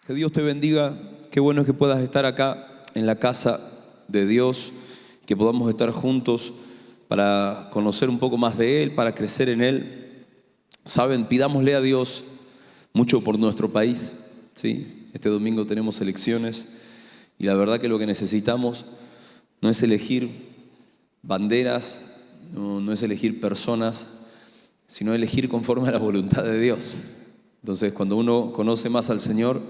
Que Dios te bendiga. Qué bueno es que puedas estar acá en la casa de Dios, que podamos estar juntos para conocer un poco más de Él, para crecer en Él. Saben, pidámosle a Dios mucho por nuestro país, ¿sí? Este domingo tenemos elecciones y la verdad que lo que necesitamos no es elegir banderas, no es elegir personas, sino elegir conforme a la voluntad de Dios. Entonces, cuando uno conoce más al Señor,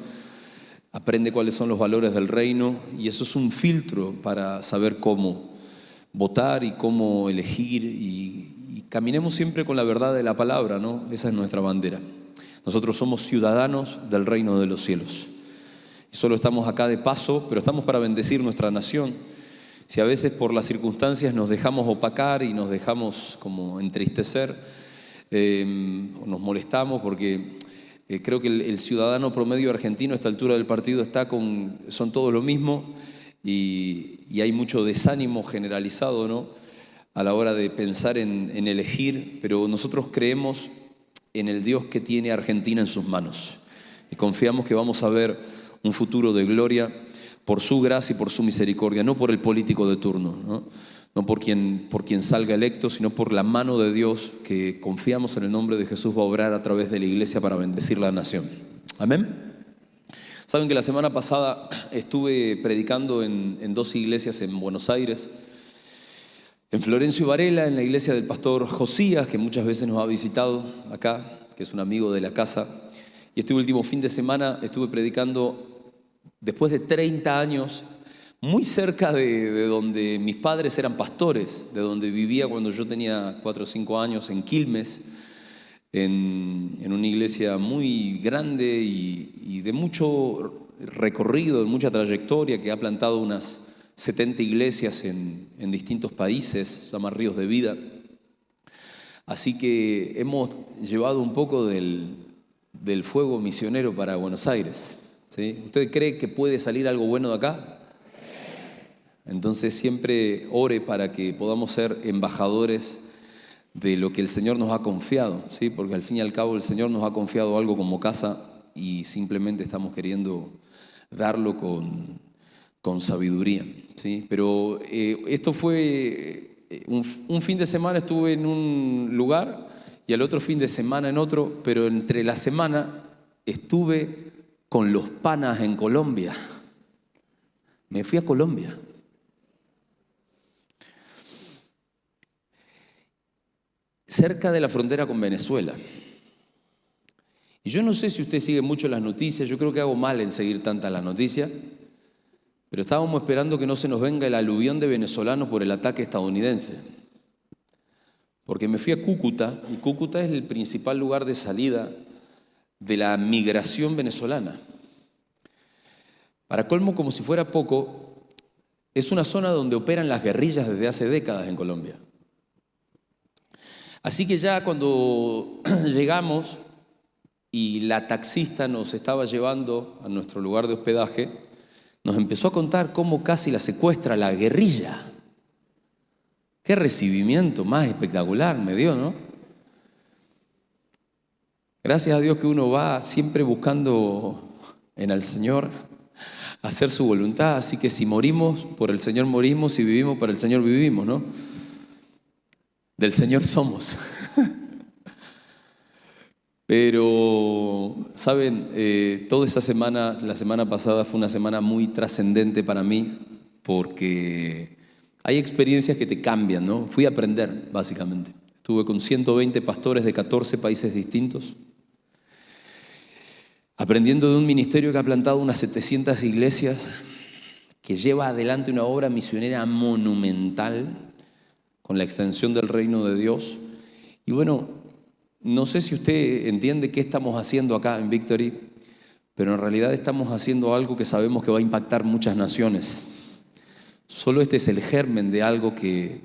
aprende cuáles son los valores del reino y eso es un filtro para saber cómo votar y cómo elegir y caminemos siempre con la verdad de la palabra, ¿no? Esa es nuestra bandera. Nosotros somos ciudadanos del reino de los cielos y solo estamos acá de paso, pero estamos para bendecir nuestra nación. Si a veces por las circunstancias nos dejamos opacar y nos dejamos como entristecer, nos molestamos porque creo que el ciudadano promedio argentino a esta altura del partido son todos lo mismo y hay mucho desánimo generalizado, ¿no? A la hora de pensar en elegir, pero nosotros creemos en el Dios que tiene a Argentina en sus manos y confiamos que vamos a ver un futuro de gloria por su gracia y por su misericordia, no por el político de turno, ¿no? No por quien salga electo, sino por la mano de Dios que confiamos en el nombre de Jesús va a obrar a través de la iglesia para bendecir la nación. Amén. Saben que la semana pasada estuve predicando en dos iglesias en Buenos Aires, en Florencio y Varela, en la iglesia del pastor Josías, que muchas veces nos ha visitado acá, que es un amigo de la casa. Y este último fin de semana estuve predicando después de 30 años, muy cerca de donde mis padres eran pastores, de donde vivía cuando yo tenía 4 o 5 años, en Quilmes, en una iglesia muy grande y de mucho recorrido, de mucha trayectoria, que ha plantado unas 70 iglesias en distintos países, se llama Ríos de Vida. Así que hemos llevado un poco del fuego misionero para Buenos Aires, ¿sí? ¿Usted cree que puede salir algo bueno de acá? Entonces siempre ore para que podamos ser embajadores de lo que el Señor nos ha confiado, ¿sí? Porque al fin y al cabo el Señor nos ha confiado algo como casa y simplemente estamos queriendo darlo con sabiduría, ¿sí? Pero esto fue un fin de semana estuve en un lugar y el otro fin de semana en otro, pero entre la semana estuve con los panas en Colombia. Me fui a Colombia. Cerca de la frontera con Venezuela. Y yo no sé si usted sigue mucho las noticias, yo creo que hago mal en seguir tantas las noticias, pero estábamos esperando que no se nos venga el aluvión de venezolanos por el ataque estadounidense. Porque me fui a Cúcuta, y Cúcuta es el principal lugar de salida de la migración venezolana. Para colmo, como si fuera poco, es una zona donde operan las guerrillas desde hace décadas en Colombia. Así que ya cuando llegamos y la taxista nos estaba llevando a nuestro lugar de hospedaje, nos empezó a contar cómo casi la secuestra la guerrilla. Qué recibimiento más espectacular me dio, ¿no? Gracias a Dios que uno va siempre buscando en el Señor hacer su voluntad, así que si morimos, por el Señor morimos, si vivimos, para el Señor vivimos, ¿no? Del Señor somos. Pero, ¿saben? Toda esa semana, la semana pasada fue una semana muy trascendente para mí porque hay experiencias que te cambian, ¿no? Fui a aprender, básicamente. Estuve con 120 pastores de 14 países distintos, aprendiendo de un ministerio que ha plantado unas 700 iglesias, que lleva adelante una obra misionera monumental con la extensión del reino de Dios. Y bueno, no sé si usted entiende qué estamos haciendo acá en Victory, pero en realidad estamos haciendo algo que sabemos que va a impactar muchas naciones. Solo este es el germen de algo que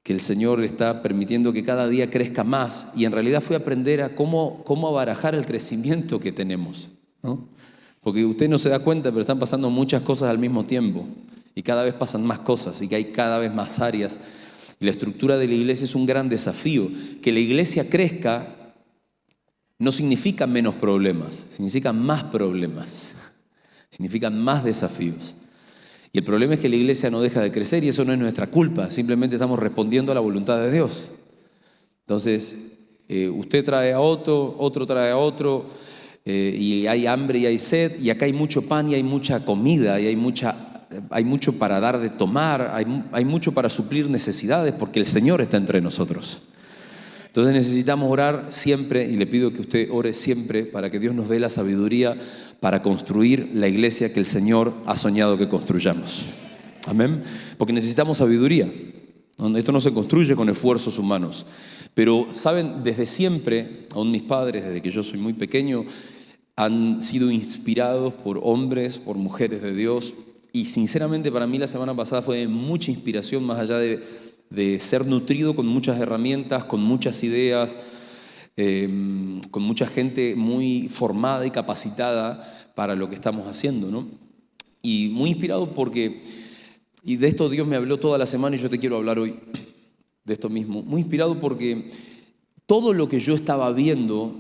el Señor está permitiendo que cada día crezca más. Y en realidad fue aprender a cómo abarajar el crecimiento que tenemos, ¿no? Porque usted no se da cuenta, pero están pasando muchas cosas al mismo tiempo. Y cada vez pasan más cosas y que hay cada vez más áreas. Y la estructura de la iglesia es un gran desafío. Que la iglesia crezca no significa menos problemas, significa más problemas, significan más desafíos. Y el problema es que la iglesia no deja de crecer y eso no es nuestra culpa, simplemente estamos respondiendo a la voluntad de Dios. Entonces, usted trae a otro, otro trae a otro, y hay hambre y hay sed, y acá hay mucho pan y hay mucha comida, y hay mucho para dar de tomar, hay mucho para suplir necesidades, porque el Señor está entre nosotros. Entonces necesitamos orar siempre, y le pido que usted ore siempre para que Dios nos dé la sabiduría para construir la iglesia que el Señor ha soñado que construyamos. Amén. Porque necesitamos sabiduría. Esto no se construye con esfuerzos humanos. Pero, ¿saben? Desde siempre, aún mis padres, desde que yo soy muy pequeño, han sido inspirados por hombres, por mujeres de Dios. Y sinceramente para mí la semana pasada fue de mucha inspiración, más allá de ser nutrido con muchas herramientas, con muchas ideas, con mucha gente muy formada y capacitada para lo que estamos haciendo, ¿no? Y muy inspirado porque, y de esto Dios me habló toda la semana y yo te quiero hablar hoy de esto mismo, muy inspirado porque todo lo que yo estaba viendo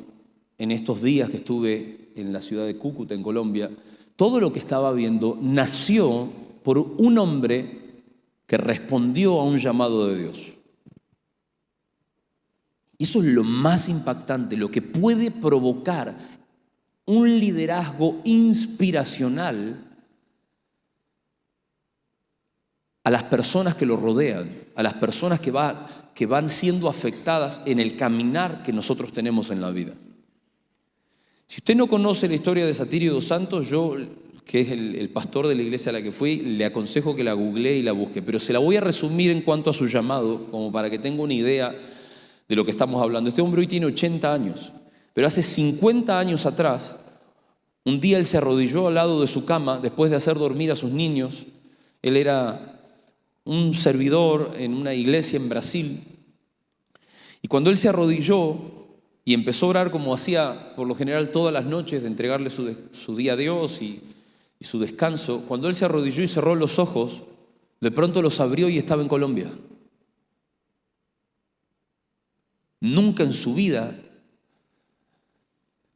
en estos días que estuve en la ciudad de Cúcuta, en Colombia, todo lo que estaba viendo nació por un hombre que respondió a un llamado de Dios. Eso es lo más impactante, lo que puede provocar un liderazgo inspiracional a las personas que lo rodean, a las personas que van siendo afectadas en el caminar que nosotros tenemos en la vida. Si usted no conoce la historia de Satirio dos Santos, yo, que es el pastor de la iglesia a la que fui, le aconsejo que la googlee y la busque, pero se la voy a resumir en cuanto a su llamado, como para que tenga una idea de lo que estamos hablando. Este hombre hoy tiene 80 años, pero hace 50 años atrás, un día él se arrodilló al lado de su cama después de hacer dormir a sus niños. Él era un servidor en una iglesia en Brasil, y cuando él se arrodilló y empezó a orar como hacía por lo general todas las noches, de entregarle su día a Dios y su descanso, cuando él se arrodilló y cerró los ojos, de pronto los abrió y estaba en Colombia. Nunca en su vida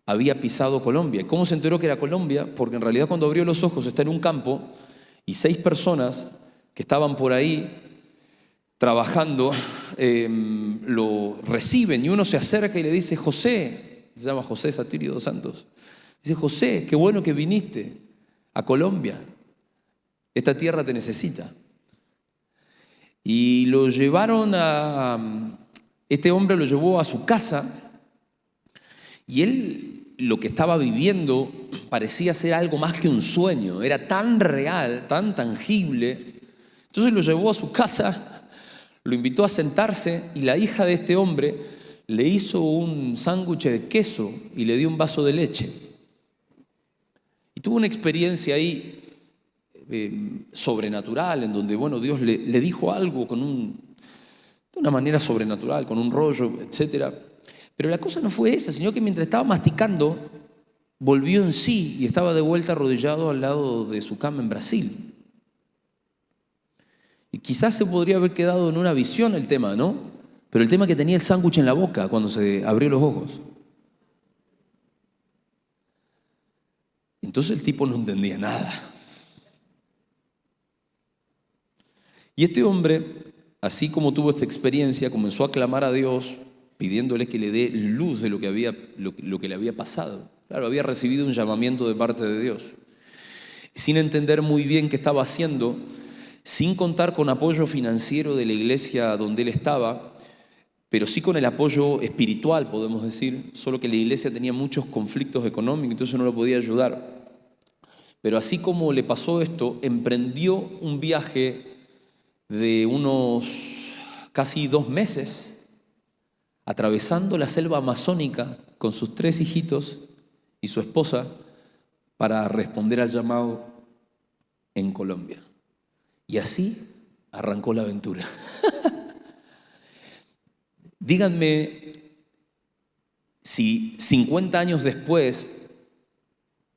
había pisado Colombia. ¿Cómo se enteró que era Colombia? Porque en realidad cuando abrió los ojos está en un campo y 6 personas que estaban por ahí trabajando lo reciben, y uno se acerca y le dice: José, se llama José Satirio dos Santos, dice: José, qué bueno que viniste a Colombia, esta tierra te necesita. Y lo llevaron este hombre lo llevó a su casa, y él lo que estaba viviendo parecía ser algo más que un sueño, era tan real, tan tangible. Entonces lo llevó a su casa, lo invitó a sentarse, y la hija de este hombre le hizo un sándwich de queso y le dio un vaso de leche. Y tuvo una experiencia ahí sobrenatural, en donde, bueno, Dios le dijo algo de una manera sobrenatural, con un rollo, etc. Pero la cosa no fue esa, sino que mientras estaba masticando, volvió en sí y estaba de vuelta arrodillado al lado de su cama en Brasil. Y quizás se podría haber quedado en una visión el tema, ¿no? Pero el tema es que tenía el sándwich en la boca cuando se abrió los ojos. Entonces el tipo no entendía nada. Y este hombre, así como tuvo esta experiencia, comenzó a clamar a Dios, pidiéndole que le dé luz de lo que le había pasado. Claro, había recibido un llamamiento de parte de Dios. Sin entender muy bien qué estaba haciendo, sin contar con apoyo financiero de la iglesia donde él estaba, pero sí con el apoyo espiritual, podemos decir, solo que la iglesia tenía muchos conflictos económicos, entonces no lo podía ayudar. Pero así como le pasó esto, emprendió un viaje de unos casi 2 meses, atravesando la selva amazónica con sus 3 hijitos y su esposa, para responder al llamado en Colombia. Y así arrancó la aventura. Díganme si 50 años después,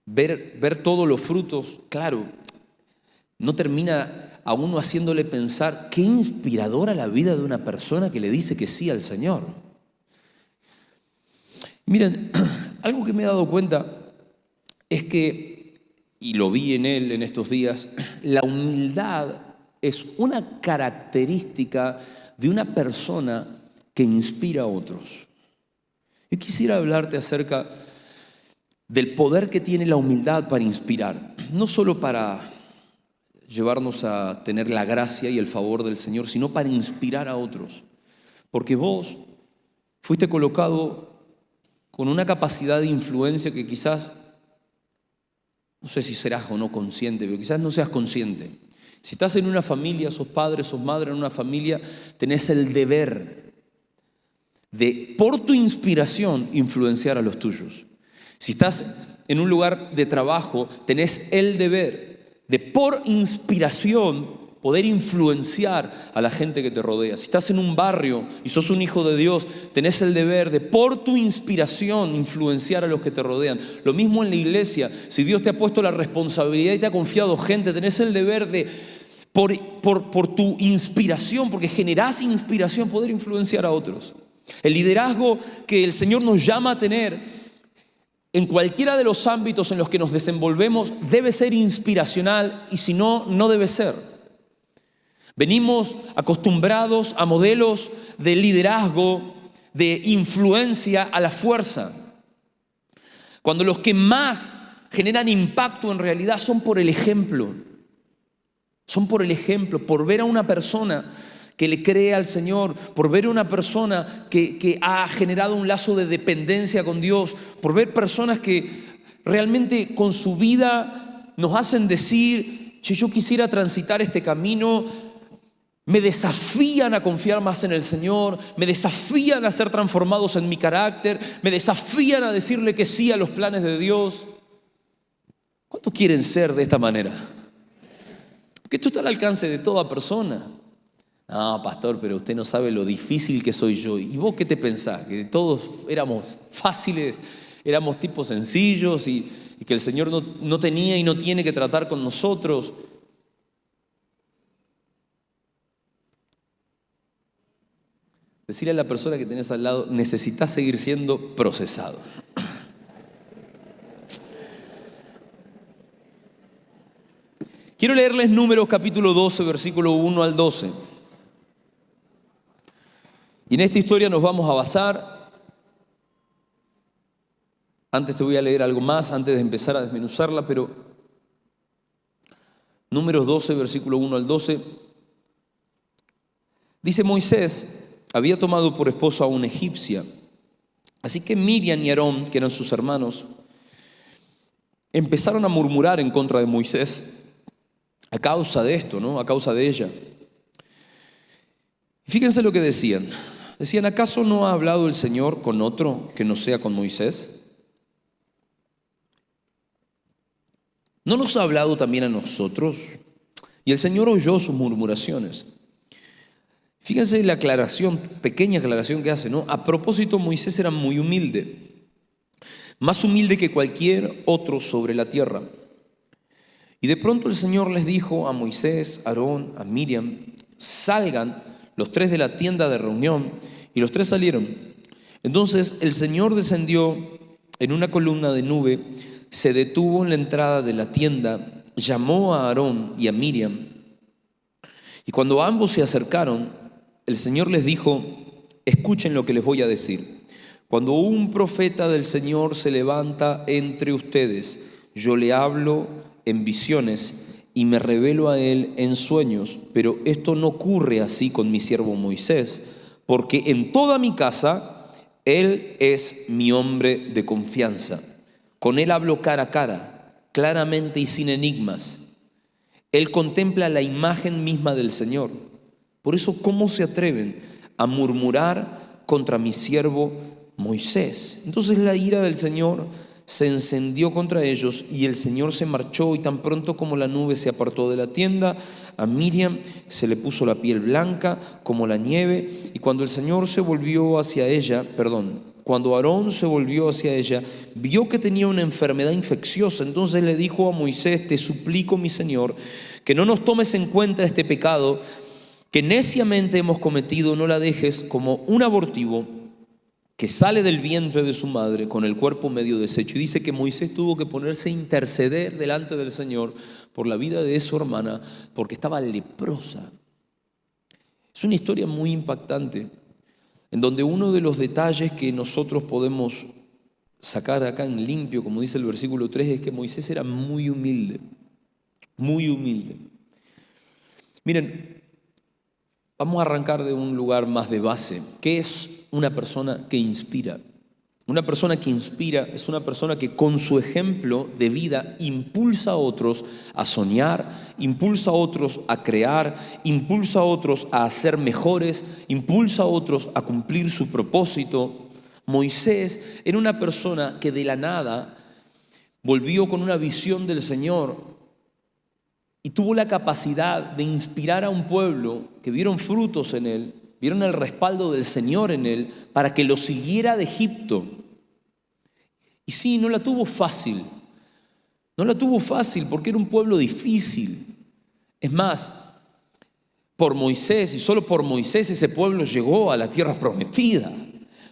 ver todos los frutos, claro, no termina a uno haciéndole pensar qué inspiradora la vida de una persona que le dice que sí al Señor. Miren, Algo que me he dado cuenta es que, y lo vi en él en estos días, la humildad es una característica de una persona que inspira a otros. Yo quisiera hablarte acerca del poder que tiene la humildad para inspirar, no solo para llevarnos a tener la gracia y el favor del Señor, sino para inspirar a otros. Porque vos fuiste colocado con una capacidad de influencia que quizás, no sé si serás o no consciente, pero quizás no seas consciente. Si estás en una familia, sos padre, sos madre en una familia, tenés el deber de, por tu inspiración, influenciar a los tuyos. Si estás en un lugar de trabajo, tenés el deber de, por inspiración, poder influenciar a la gente que te rodea. Si estás en un barrio y sos un hijo de Dios, tenés el deber de, por tu inspiración, influenciar a los que te rodean. Lo mismo en la iglesia. Si Dios te ha puesto la responsabilidad y te ha confiado gente, tenés el deber de, por tu inspiración, porque generás inspiración, poder influenciar a otros. El liderazgo que el Señor nos llama a tener en cualquiera de los ámbitos en los que nos desenvolvemos debe ser inspiracional, y si no, no debe ser. Venimos acostumbrados a modelos de liderazgo, de influencia a la fuerza, cuando los que más generan impacto en realidad son por el ejemplo. Son por el ejemplo, por ver a una persona que le cree al Señor, por ver a una persona que ha generado un lazo de dependencia con Dios, por ver personas que realmente con su vida nos hacen decir: che, yo quisiera transitar este camino. Me desafían a confiar más en el Señor, me desafían a ser transformados en mi carácter, me desafían a decirle que sí a los planes de Dios. ¿Cuántos quieren ser de esta manera? Que esto está al alcance de toda persona. No, pastor, pero usted no sabe lo difícil que soy yo. ¿Y vos qué te pensás? ¿Que todos éramos fáciles, éramos tipos sencillos y que el Señor no tenía y no tiene que tratar con nosotros? Decirle a la persona que tenés al lado: necesitas seguir siendo procesado. Quiero leerles Números capítulo 12, versículo 1 al 12. Y en esta historia nos vamos a basar. Antes te voy a leer algo más, antes de empezar a desmenuzarla, pero Números 12, versículo 1 al 12. Dice: Moisés había tomado por esposa a una egipcia. Así que Miriam y Aarón, que eran sus hermanos, empezaron a murmurar en contra de Moisés a causa de esto, ¿no? A causa de ella. Fíjense lo que decían. Decían: ¿acaso no ha hablado el Señor con otro que no sea con Moisés? ¿No nos ha hablado también a nosotros? Y el Señor oyó sus murmuraciones. Fíjense la aclaración, pequeña aclaración que hace, ¿no? A propósito, Moisés era muy humilde, más humilde que cualquier otro sobre la tierra. Y de pronto el Señor les dijo a Moisés, a Aarón, a Miriam: salgan los tres de la tienda de reunión. Y los tres salieron. Entonces el Señor descendió en una columna de nube, se detuvo en la entrada de la tienda, llamó a Aarón y a Miriam. Y cuando ambos se acercaron, el Señor les dijo: escuchen lo que les voy a decir. Cuando un profeta del Señor se levanta entre ustedes, yo le hablo en visiones y me revelo a él en sueños. Pero esto no ocurre así con mi siervo Moisés, porque en toda mi casa él es mi hombre de confianza. Con él hablo cara a cara, claramente y sin enigmas. Él contempla la imagen misma del Señor. Por eso, ¿cómo se atreven a murmurar contra mi siervo Moisés? Entonces la ira del Señor se encendió contra ellos y el Señor se marchó, y tan pronto como la nube se apartó de la tienda, a Miriam se le puso la piel blanca como la nieve. Y cuando el Señor se volvió hacia ella, cuando Aarón se volvió hacia ella, vio que tenía una enfermedad infecciosa. Entonces le dijo a Moisés: te suplico, mi Señor, que no nos tomes en cuenta este pecado que neciamente hemos cometido, no la dejes como un abortivo que sale del vientre de su madre con el cuerpo medio deshecho. Y dice que Moisés tuvo que ponerse a interceder delante del Señor por la vida de su hermana porque estaba leprosa. Es una historia muy impactante, en donde uno de los detalles que nosotros podemos sacar acá en limpio, como dice el versículo 3, es que Moisés era muy humilde, muy humilde. Miren, vamos a arrancar de un lugar más de base. ¿Qué es una persona que inspira? Una persona que inspira es una persona que con su ejemplo de vida impulsa a otros a soñar, impulsa a otros a crear, impulsa a otros a ser mejores, impulsa a otros a cumplir su propósito. Moisés era una persona que de la nada volvió con una visión del Señor y tuvo la capacidad de inspirar a un pueblo que vieron frutos en él, vieron el respaldo del Señor en él para que lo siguiera de Egipto. Y sí, no la tuvo fácil. No la tuvo fácil porque era un pueblo difícil. Es más, por Moisés y solo por Moisés ese pueblo llegó a la tierra prometida.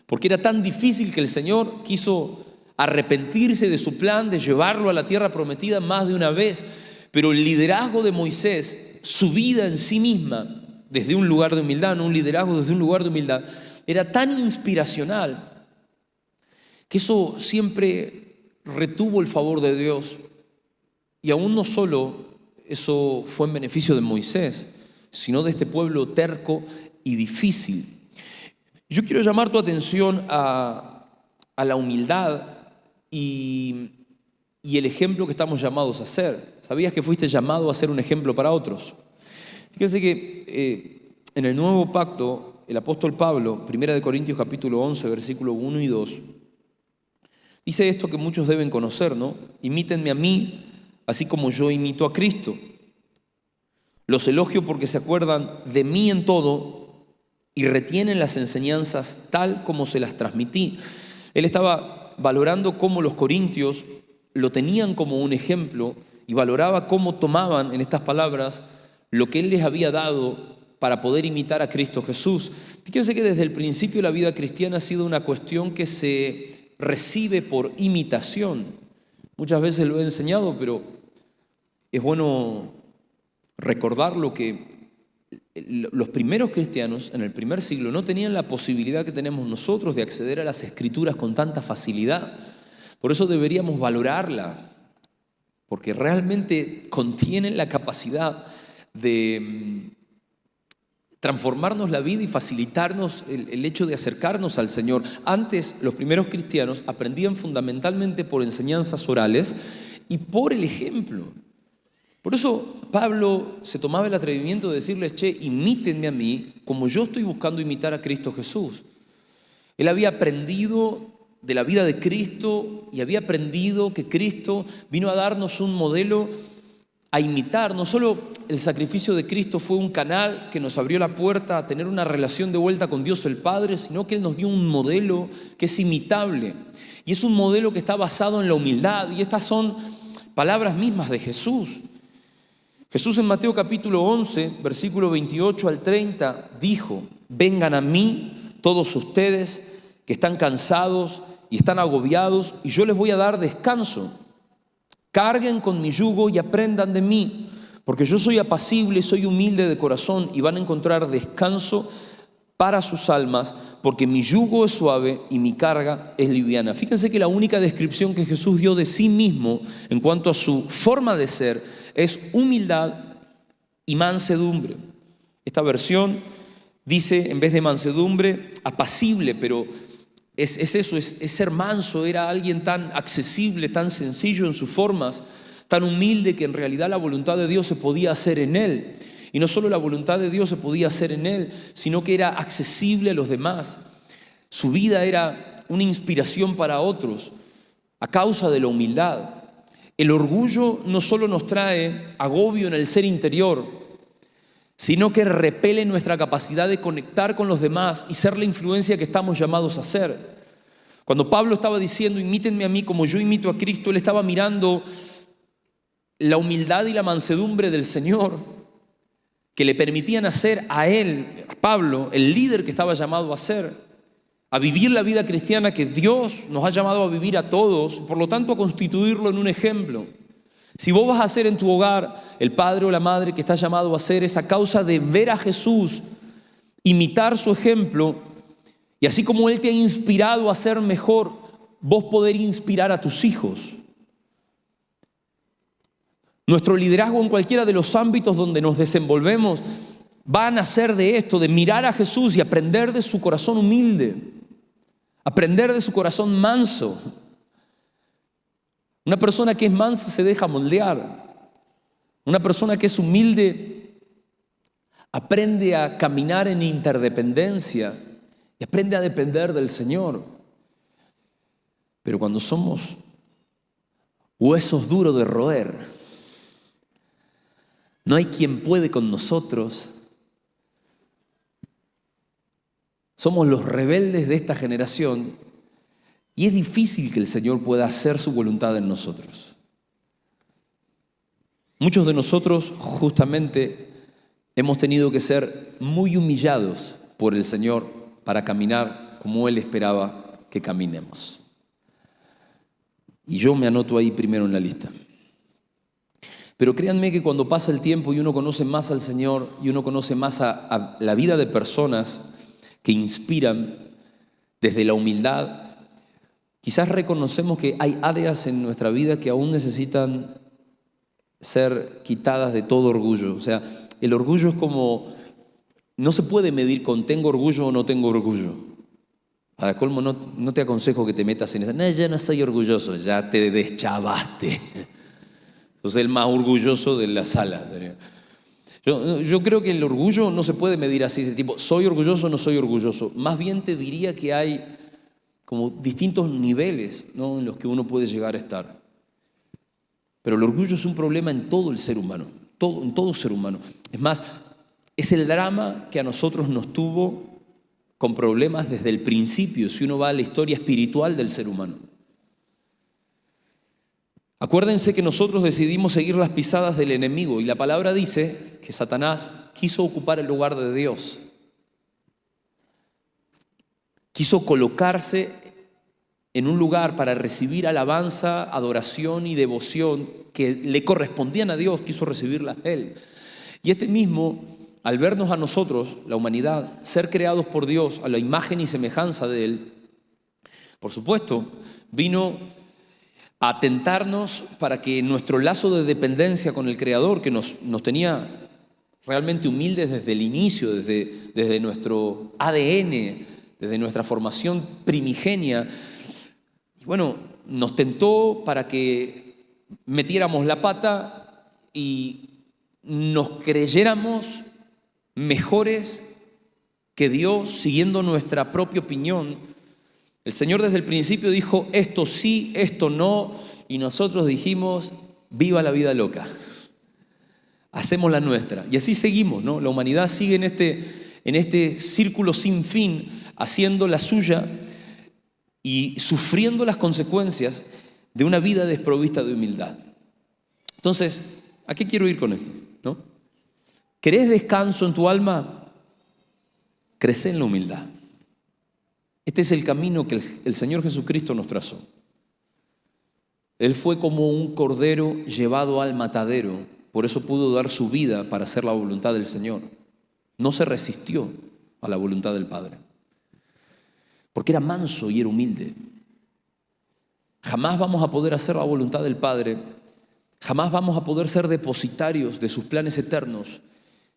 Porque era tan difícil que el Señor quiso arrepentirse de su plan de llevarlo a la tierra prometida más de una vez. Pero el liderazgo de Moisés, su vida en sí misma, desde un lugar de humildad, no un liderazgo desde un lugar de humildad, era tan inspiracional que eso siempre retuvo el favor de Dios. Y aún no solo eso fue en beneficio de Moisés, sino de este pueblo terco y difícil. Yo quiero llamar tu atención a la humildad y el ejemplo que estamos llamados a ser. ¿Sabías que fuiste llamado a ser un ejemplo para otros? Fíjense que en el Nuevo Pacto, el apóstol Pablo, 1 Corintios capítulo 11, versículo 1 y 2, dice esto que muchos deben conocer, ¿no? Imítenme a mí, así como yo imito a Cristo. Los elogio porque se acuerdan de mí en todo y retienen las enseñanzas tal como se las transmití. Él estaba valorando cómo los corintios lo tenían como un ejemplo y valoraba cómo tomaban en estas palabras lo que él les había dado para poder imitar a Cristo Jesús. Fíjense que desde el principio la vida cristiana ha sido una cuestión que se recibe por imitación. Muchas veces lo he enseñado, pero es bueno recordarlo que los primeros cristianos en el primer siglo no tenían la posibilidad que tenemos nosotros de acceder a las Escrituras con tanta facilidad. Por eso deberíamos valorarla, porque realmente contienen la capacidad de transformarnos la vida y facilitarnos el hecho de acercarnos al Señor. Antes, los primeros cristianos aprendían fundamentalmente por enseñanzas orales y por el ejemplo. Por eso Pablo se tomaba el atrevimiento de decirles: che, imítenme a mí como yo estoy buscando imitar a Cristo Jesús. Él había aprendido de la vida de Cristo y había aprendido que Cristo vino a darnos un modelo a imitar. No solo el sacrificio de Cristo fue un canal que nos abrió la puerta a tener una relación de vuelta con Dios el Padre, sino que Él nos dio un modelo que es imitable. Y es un modelo que está basado en la humildad. Y estas son palabras mismas de Jesús. Jesús en Mateo capítulo 11, versículo 28 al 30, dijo: vengan a mí todos ustedes que están cansados y están agobiados, y yo les voy a dar descanso. Carguen con mi yugo y aprendan de mí, porque yo soy apacible, soy humilde de corazón, y van a encontrar descanso para sus almas, porque mi yugo es suave y mi carga es liviana. Fíjense que la única descripción que Jesús dio de sí mismo en cuanto a su forma de ser es humildad y mansedumbre. Esta versión dice, en vez de mansedumbre, apacible, pero es eso, es ser manso. Era alguien tan accesible, tan sencillo en sus formas, tan humilde, que en realidad la voluntad de Dios se podía hacer en él. Y no solo la voluntad de Dios se podía hacer en él, sino que era accesible a los demás. Su vida era una inspiración para otros a causa de la humildad. El orgullo no solo nos trae agobio en el ser interior, sino que repele nuestra capacidad de conectar con los demás y ser la influencia que estamos llamados a ser. Cuando Pablo estaba diciendo: imítenme a mí como yo imito a Cristo, él estaba mirando la humildad y la mansedumbre del Señor, que le permitían hacer a él, a Pablo, el líder que estaba llamado a ser. a vivir la vida cristiana que Dios nos ha llamado a vivir a todos, por lo tanto a constituirlo en un ejemplo. Si vos vas a ser en tu hogar el padre o la madre que está llamado a ser, es a causa de ver a Jesús, imitar su ejemplo, y así como Él te ha inspirado a ser mejor, vos poder inspirar a tus hijos. Nuestro liderazgo en cualquiera de los ámbitos donde nos desenvolvemos va a nacer de esto, de mirar a Jesús y aprender de su corazón humilde, aprender de su corazón manso. Una persona que es mansa se deja moldear. Una persona que es humilde aprende a caminar en interdependencia y aprende a depender del Señor. Pero cuando somos huesos duros de roer, no hay quien puede con nosotros. Somos los rebeldes de esta generación y es difícil que el Señor pueda hacer su voluntad en nosotros. Muchos de nosotros justamente hemos tenido que ser muy humillados por el Señor para caminar como Él esperaba que caminemos. Y yo me anoto ahí primero en la lista. Pero créanme que cuando pasa el tiempo y uno conoce más al Señor y uno conoce más a la vida de personas que inspiran desde la humildad, quizás reconocemos que hay áreas en nuestra vida que aún necesitan ser quitadas de todo orgullo. O sea, el orgullo es como, no se puede medir con tengo orgullo o no tengo orgullo. Para colmo, no te aconsejo que te metas en esa. No, ya no soy orgulloso, ya te deschavaste. Sos el más orgulloso de la sala. Yo creo que el orgullo no se puede medir así, de tipo, ¿soy orgulloso o no soy orgulloso? Más bien te diría que hay como distintos niveles, ¿no?, en los que uno puede llegar a estar. Pero el orgullo es un problema en todo el ser humano, en todo ser humano. Es más, es el drama que a nosotros nos tuvo con problemas desde el principio, si uno va a la historia espiritual del ser humano. Acuérdense que nosotros decidimos seguir las pisadas del enemigo y la palabra dice que Satanás quiso ocupar el lugar de Dios. Quiso colocarse en un lugar para recibir alabanza, adoración y devoción que le correspondían a Dios, quiso recibirlas Él. Y este mismo, al vernos a nosotros, la humanidad, ser creados por Dios a la imagen y semejanza de Él, por supuesto, vino a tentarnos para que nuestro lazo de dependencia con el Creador, que nos tenía realmente humildes desde el inicio, desde nuestro ADN, desde nuestra formación primigenia, bueno, nos tentó para que metiéramos la pata y nos creyéramos mejores que Dios siguiendo nuestra propia opinión. El Señor desde el principio dijo esto sí, esto no, y nosotros dijimos viva la vida loca, hacemos la nuestra. Y así seguimos, ¿no? La humanidad sigue en este círculo sin fin, haciendo la suya y sufriendo las consecuencias de una vida desprovista de humildad. Entonces, ¿a qué quiero ir con esto? ¿No? ¿Querés descanso en tu alma? Crece en la humildad. Este es el camino que el Señor Jesucristo nos trazó. Él fue como un cordero llevado al matadero, por eso pudo dar su vida para hacer la voluntad del Señor. No se resistió a la voluntad del Padre, porque era manso y era humilde. Jamás vamos a poder hacer la voluntad del Padre, jamás vamos a poder ser depositarios de sus planes eternos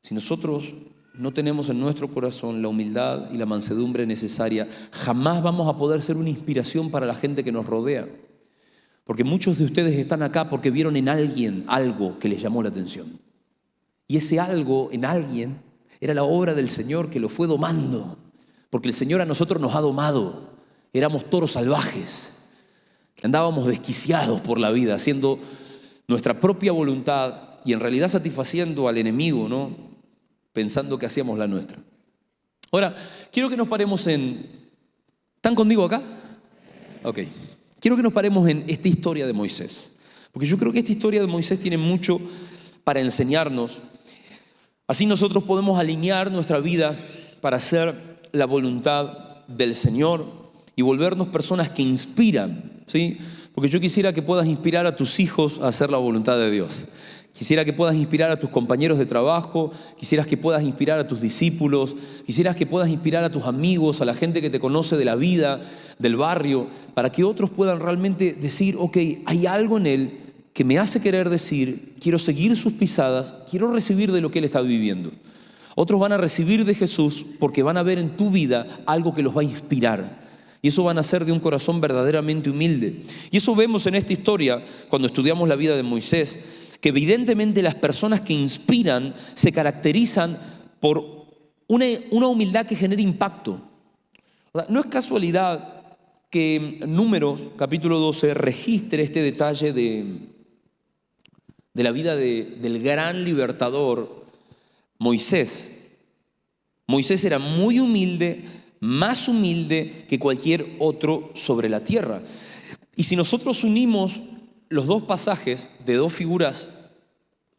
si nosotros no tenemos en nuestro corazón la humildad y la mansedumbre necesaria. Jamás vamos a poder ser una inspiración para la gente que nos rodea, porque muchos de ustedes están acá porque vieron en alguien algo que les llamó la atención, y ese algo en alguien era la obra del Señor que lo fue domando, porque el Señor a nosotros nos ha domado. Éramos toros salvajes, que andábamos desquiciados por la vida, haciendo nuestra propia voluntad y en realidad satisfaciendo al enemigo, ¿no?, pensando que hacíamos la nuestra. Ahora, quiero que nos paremos ¿Están conmigo acá? Ok. Quiero que nos paremos en esta historia de Moisés, porque yo creo que esta historia de Moisés tiene mucho para enseñarnos. Así nosotros podemos alinear nuestra vida para hacer la voluntad del Señor y volvernos personas que inspiran, ¿sí? Porque yo quisiera que puedas inspirar a tus hijos a hacer la voluntad de Dios. Quisiera que puedas inspirar a tus compañeros de trabajo, quisieras que puedas inspirar a tus discípulos, quisieras que puedas inspirar a tus amigos, a la gente que te conoce de la vida, del barrio, para que otros puedan realmente decir, ok, hay algo en él que me hace querer decir, quiero seguir sus pisadas, quiero recibir de lo que él está viviendo. Otros van a recibir de Jesús porque van a ver en tu vida algo que los va a inspirar. Y eso van a ser de un corazón verdaderamente humilde. Y eso vemos en esta historia cuando estudiamos la vida de Moisés, que evidentemente las personas que inspiran se caracterizan por una humildad que genera impacto. No es casualidad que Números, capítulo 12, registre este detalle de la vida del gran libertador Moisés. Moisés era muy humilde, más humilde que cualquier otro sobre la tierra. Y si nosotros unimos los dos pasajes de dos figuras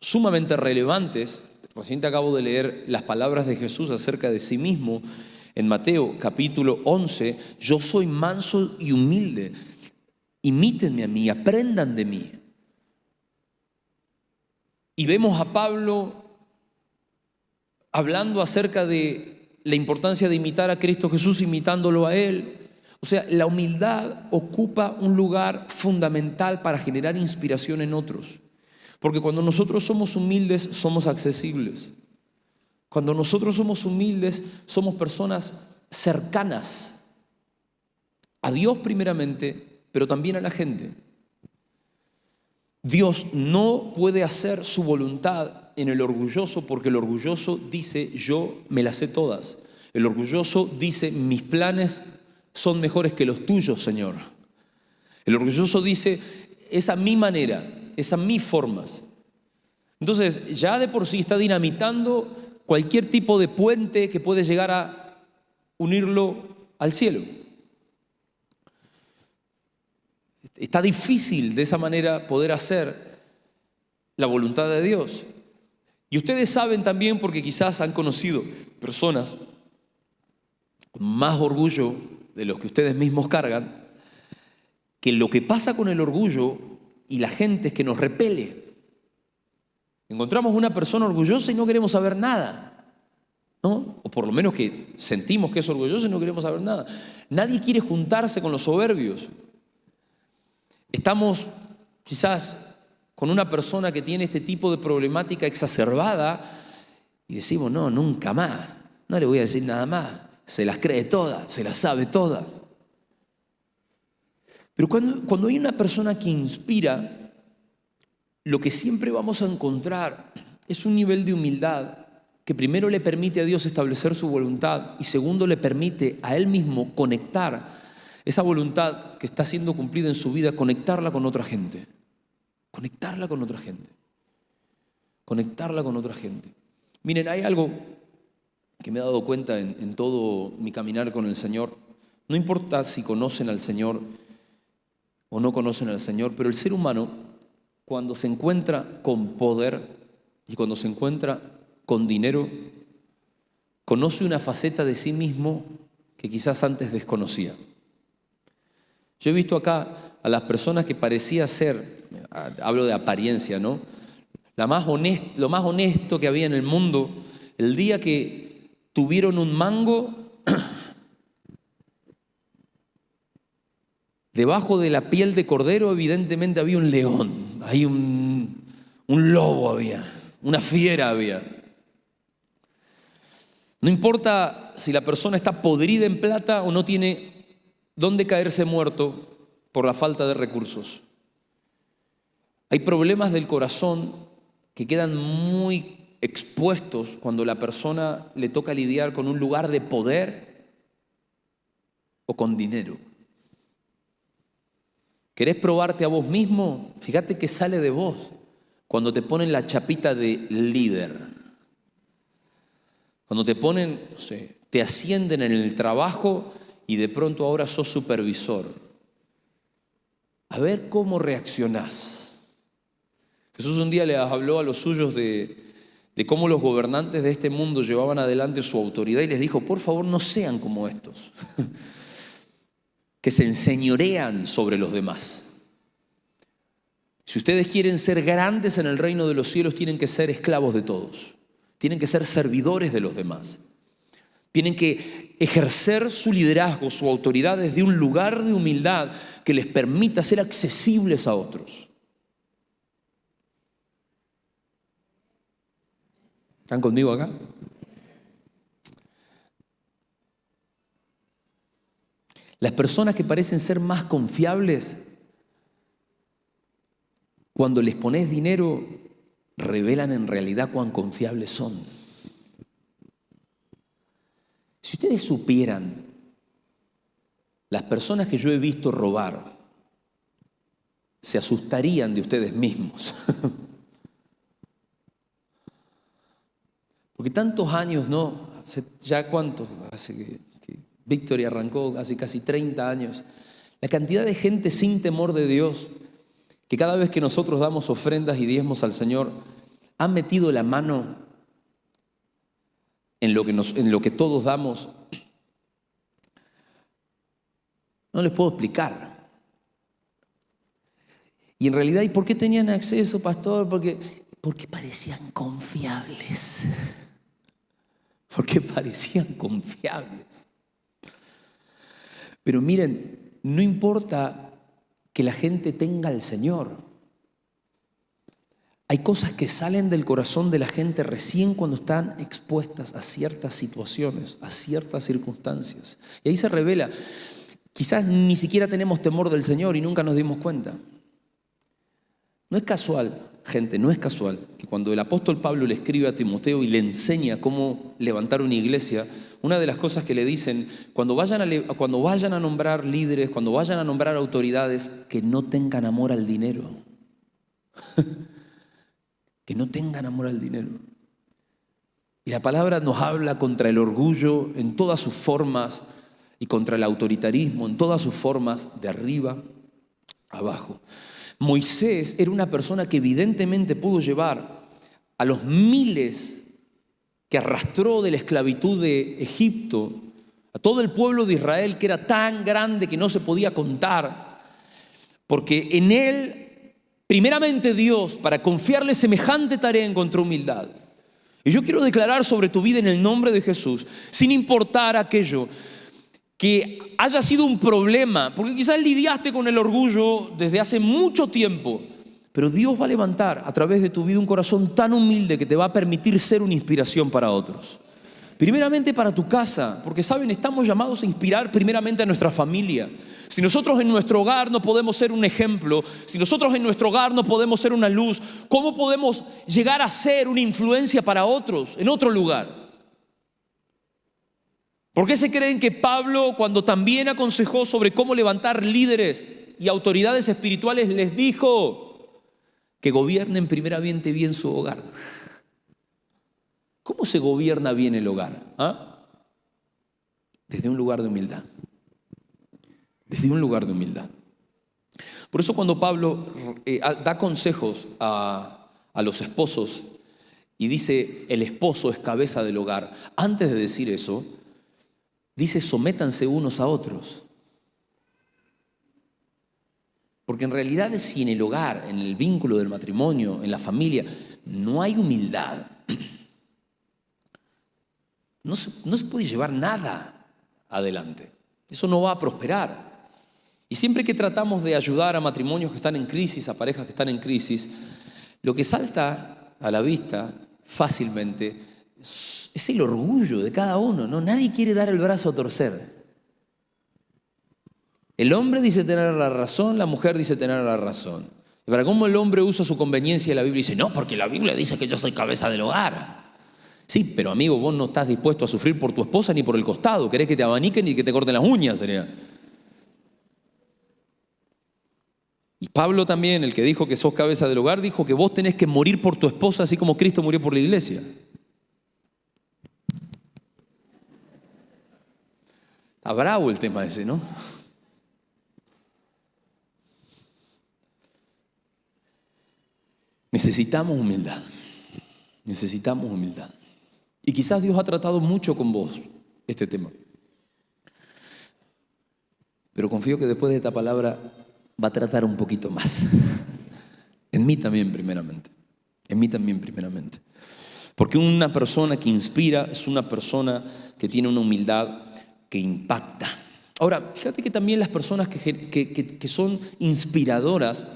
sumamente relevantes, recién te acabo de leer las palabras de Jesús acerca de sí mismo en Mateo capítulo 11, yo soy manso y humilde, imítenme a mí, aprendan de mí. Y vemos a Pablo hablando acerca de la importancia de imitar a Cristo Jesús, imitándolo a Él. O sea, la humildad ocupa un lugar fundamental para generar inspiración en otros. Porque cuando nosotros somos humildes, somos accesibles. Cuando nosotros somos humildes, somos personas cercanas a Dios primeramente, pero también a la gente. Dios no puede hacer su voluntad en el orgulloso, porque el orgulloso dice, yo me las sé todas. El orgulloso dice, mis planes son mejores que los tuyos, Señor. El orgulloso dice, es a mi manera, es a mis formas. Entonces, ya de por sí está dinamitando cualquier tipo de puente que puede llegar a unirlo al cielo. Está difícil de esa manera poder hacer la voluntad de Dios. Y ustedes saben también, porque quizás han conocido personas con más orgullo de los que ustedes mismos cargan, que lo que pasa con el orgullo y la gente es que nos repele. Encontramos una persona orgullosa y no queremos saber nada, ¿no? O por lo menos que sentimos que es orgulloso y no queremos saber nada. Nadie quiere juntarse con los soberbios. Estamos quizás con una persona que tiene este tipo de problemática exacerbada y decimos, no, nunca más, no le voy a decir nada más, se las cree todas, se las sabe todas. Pero cuando hay una persona que inspira, lo que siempre vamos a encontrar es un nivel de humildad que primero le permite a Dios establecer su voluntad y segundo le permite a Él mismo conectar esa voluntad que está siendo cumplida en su vida, conectarla con otra gente. Conectarla con otra gente. Conectarla con otra gente. Miren, hay algo que me he dado cuenta en todo mi caminar con el Señor. No importa si conocen al Señor o no conocen al Señor, pero el ser humano, cuando se encuentra con poder y cuando se encuentra con dinero, conoce una faceta de sí mismo que quizás antes desconocía. Yo he visto acá a las personas que parecía ser, hablo de apariencia, ¿no? Lo más honesto que había en el mundo, el día que tuvieron un mango, debajo de la piel de cordero evidentemente había un león, hay un lobo había, una fiera había. No importa si la persona está podrida en plata o no tiene dónde caerse muerto por la falta de recursos. Hay problemas del corazón que quedan muy expuestos cuando la persona le toca lidiar con un lugar de poder o con dinero. ¿Querés probarte a vos mismo? Fíjate que sale de vos cuando te ponen la chapita de líder. Cuando te ponen, no sé, te ascienden en el trabajo y de pronto ahora sos supervisor. A ver cómo reaccionás. Jesús un día les habló a los suyos de de cómo los gobernantes de este mundo llevaban adelante su autoridad y les dijo, por favor, no sean como estos, que se enseñorean sobre los demás. Si ustedes quieren ser grandes en el reino de los cielos, tienen que ser esclavos de todos, tienen que ser servidores de los demás. Tienen que ejercer su liderazgo, su autoridad desde un lugar de humildad que les permita ser accesibles a otros. ¿Están conmigo acá? Las personas que parecen ser más confiables, cuando les pones dinero, revelan en realidad cuán confiables son. Si ustedes supieran, las personas que yo he visto robar, se asustarían de ustedes mismos. Porque tantos años, ¿no? ¿Ya cuántos? Hace que Victory arrancó hace casi 30 años. La cantidad de gente sin temor de Dios, que cada vez que nosotros damos ofrendas y diezmos al Señor, han metido la mano en lo que todos damos. No les puedo explicar. Y en realidad, ¿y por qué tenían acceso, pastor? Porque parecían confiables. Porque parecían confiables. Pero miren, no importa que la gente tenga al Señor. Hay cosas que salen del corazón de la gente recién cuando están expuestas a ciertas situaciones, a ciertas circunstancias. Y ahí se revela, quizás ni siquiera tenemos temor del Señor y nunca nos dimos cuenta. No es casual, gente, no es casual que cuando el apóstol Pablo le escribe a Timoteo y le enseña cómo levantar una iglesia, una de las cosas que le dicen, cuando vayan a nombrar líderes, cuando vayan a nombrar autoridades, que no tengan amor al dinero. Que no tengan amor al dinero. Y la palabra nos habla contra el orgullo en todas sus formas y contra el autoritarismo en todas sus formas, de arriba a abajo. Moisés era una persona que evidentemente pudo llevar a los miles que arrastró de la esclavitud de Egipto, a todo el pueblo de Israel, que era tan grande que no se podía contar, porque en él primeramente Dios, para confiarle semejante tarea, encontró humildad. Y yo quiero declarar sobre tu vida en el nombre de Jesús, sin importar aquello que haya sido un problema, porque quizás lidiaste con el orgullo desde hace mucho tiempo, pero Dios va a levantar a través de tu vida un corazón tan humilde que te va a permitir ser una inspiración para otros. Primeramente para tu casa, porque saben, estamos llamados a inspirar primeramente a nuestra familia. Si nosotros en nuestro hogar no podemos ser un ejemplo, si nosotros en nuestro hogar no podemos ser una luz, ¿cómo podemos llegar a ser una influencia para otros en otro lugar? ¿Por qué se creen que Pablo, cuando también aconsejó sobre cómo levantar líderes y autoridades espirituales, les dijo que gobiernen primeramente bien su hogar? ¿Cómo se gobierna bien el hogar? Desde un lugar de humildad. Desde un lugar de humildad. Por eso cuando Pablo da consejos a los esposos y dice el esposo es cabeza del hogar, antes de decir eso, dice sométanse unos a otros. Porque en realidad si en el hogar, en el vínculo del matrimonio, en la familia, no hay humildad, no se puede llevar nada adelante. Eso no va a prosperar. Y siempre que tratamos de ayudar a matrimonios que están en crisis, a parejas que están en crisis, lo que salta a la vista fácilmente es el orgullo de cada uno, ¿no? Nadie quiere dar el brazo a torcer. El hombre dice tener la razón, la mujer dice tener la razón. Y para cómo el hombre usa su conveniencia, la Biblia dice, no, porque la Biblia dice que yo soy cabeza del hogar. Sí, pero amigo, vos no estás dispuesto a sufrir por tu esposa ni por el costado. Querés que te abaniquen y que te corten las uñas, sería. Y Pablo también, el que dijo que sos cabeza del hogar, dijo que vos tenés que morir por tu esposa así como Cristo murió por la iglesia. Está bravo el tema ese, ¿no? Necesitamos humildad. Necesitamos humildad. Y quizás Dios ha tratado mucho con vos este tema. Pero confío que después de esta palabra va a tratar un poquito más. En mí también primeramente. En mí también primeramente. Porque una persona que inspira es una persona que tiene una humildad que impacta. Ahora, fíjate que también las personas que son inspiradoras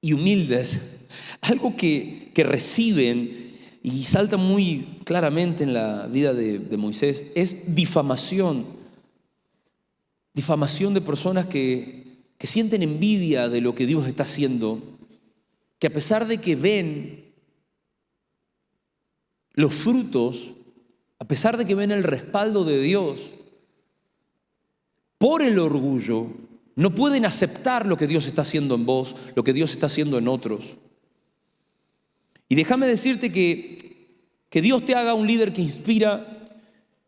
y humildes, algo que reciben y salta muy claramente en la vida de Moisés, es difamación. Difamación de personas que sienten envidia de lo que Dios está haciendo, que a pesar de que ven los frutos, a pesar de que ven el respaldo de Dios, por el orgullo, no pueden aceptar lo que Dios está haciendo en vos, lo que Dios está haciendo en otros. Y déjame decirte que Dios te haga un líder que inspira,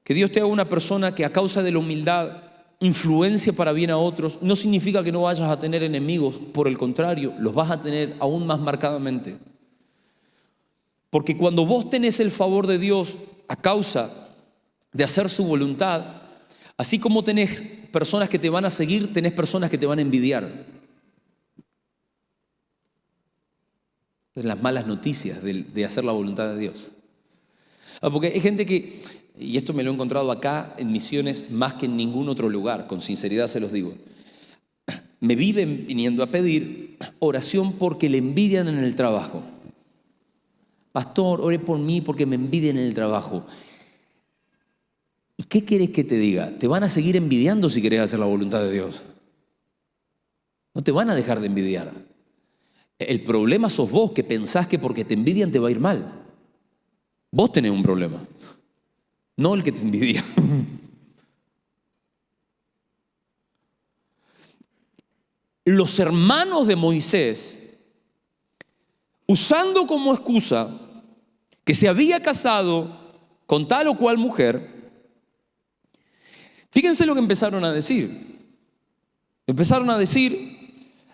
que Dios te haga una persona que a causa de la humildad influencia para bien a otros, no significa que no vayas a tener enemigos, por el contrario, los vas a tener aún más marcadamente. Porque cuando vos tenés el favor de Dios a causa de hacer su voluntad, así como tenés personas que te van a seguir, tenés personas que te van a envidiar. Es las malas noticias de hacer la voluntad de Dios. Porque hay gente que, y esto me lo he encontrado acá en misiones más que en ningún otro lugar, con sinceridad se los digo, me viven viniendo a pedir oración porque le envidian en el trabajo. Pastor, ore por mí porque me envidian en el trabajo. ¿Y qué querés que te diga? Te van a seguir envidiando si querés hacer la voluntad de Dios. No te van a dejar de envidiar. El problema sos vos, que pensás que porque te envidian te va a ir mal. Vos tenés un problema, no el que te envidia. Los hermanos de Moisés, usando como excusa que se había casado con tal o cual mujer, fíjense lo que empezaron a decir. Empezaron a decir,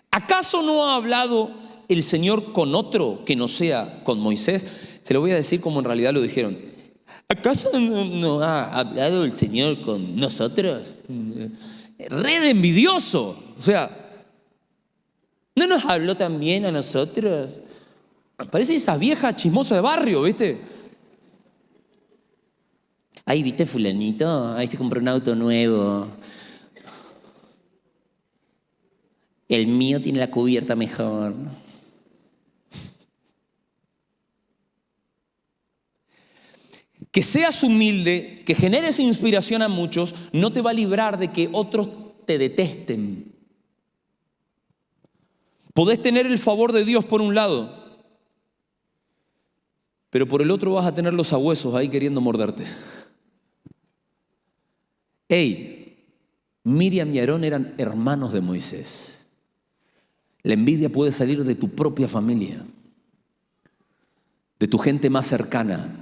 ¿acaso no ha hablado el Señor con otro que no sea con Moisés? Se lo voy a decir como en realidad lo dijeron. ¿Acaso no ha hablado el Señor con nosotros? Re de envidioso. O sea, ¿no nos habló también a nosotros? Parece esa vieja chismosa de barrio, ¿viste? Ahí, ¿viste fulanito? Ahí se compró un auto nuevo. El mío tiene la cubierta mejor. Que seas humilde, que generes inspiración a muchos, no te va a librar de que otros te detesten. Podés tener el favor de Dios por un lado, pero por el otro vas a tener los sabuesos ahí queriendo morderte. Hey, Miriam y Aarón eran hermanos de Moisés. La envidia puede salir de tu propia familia, de tu gente más cercana.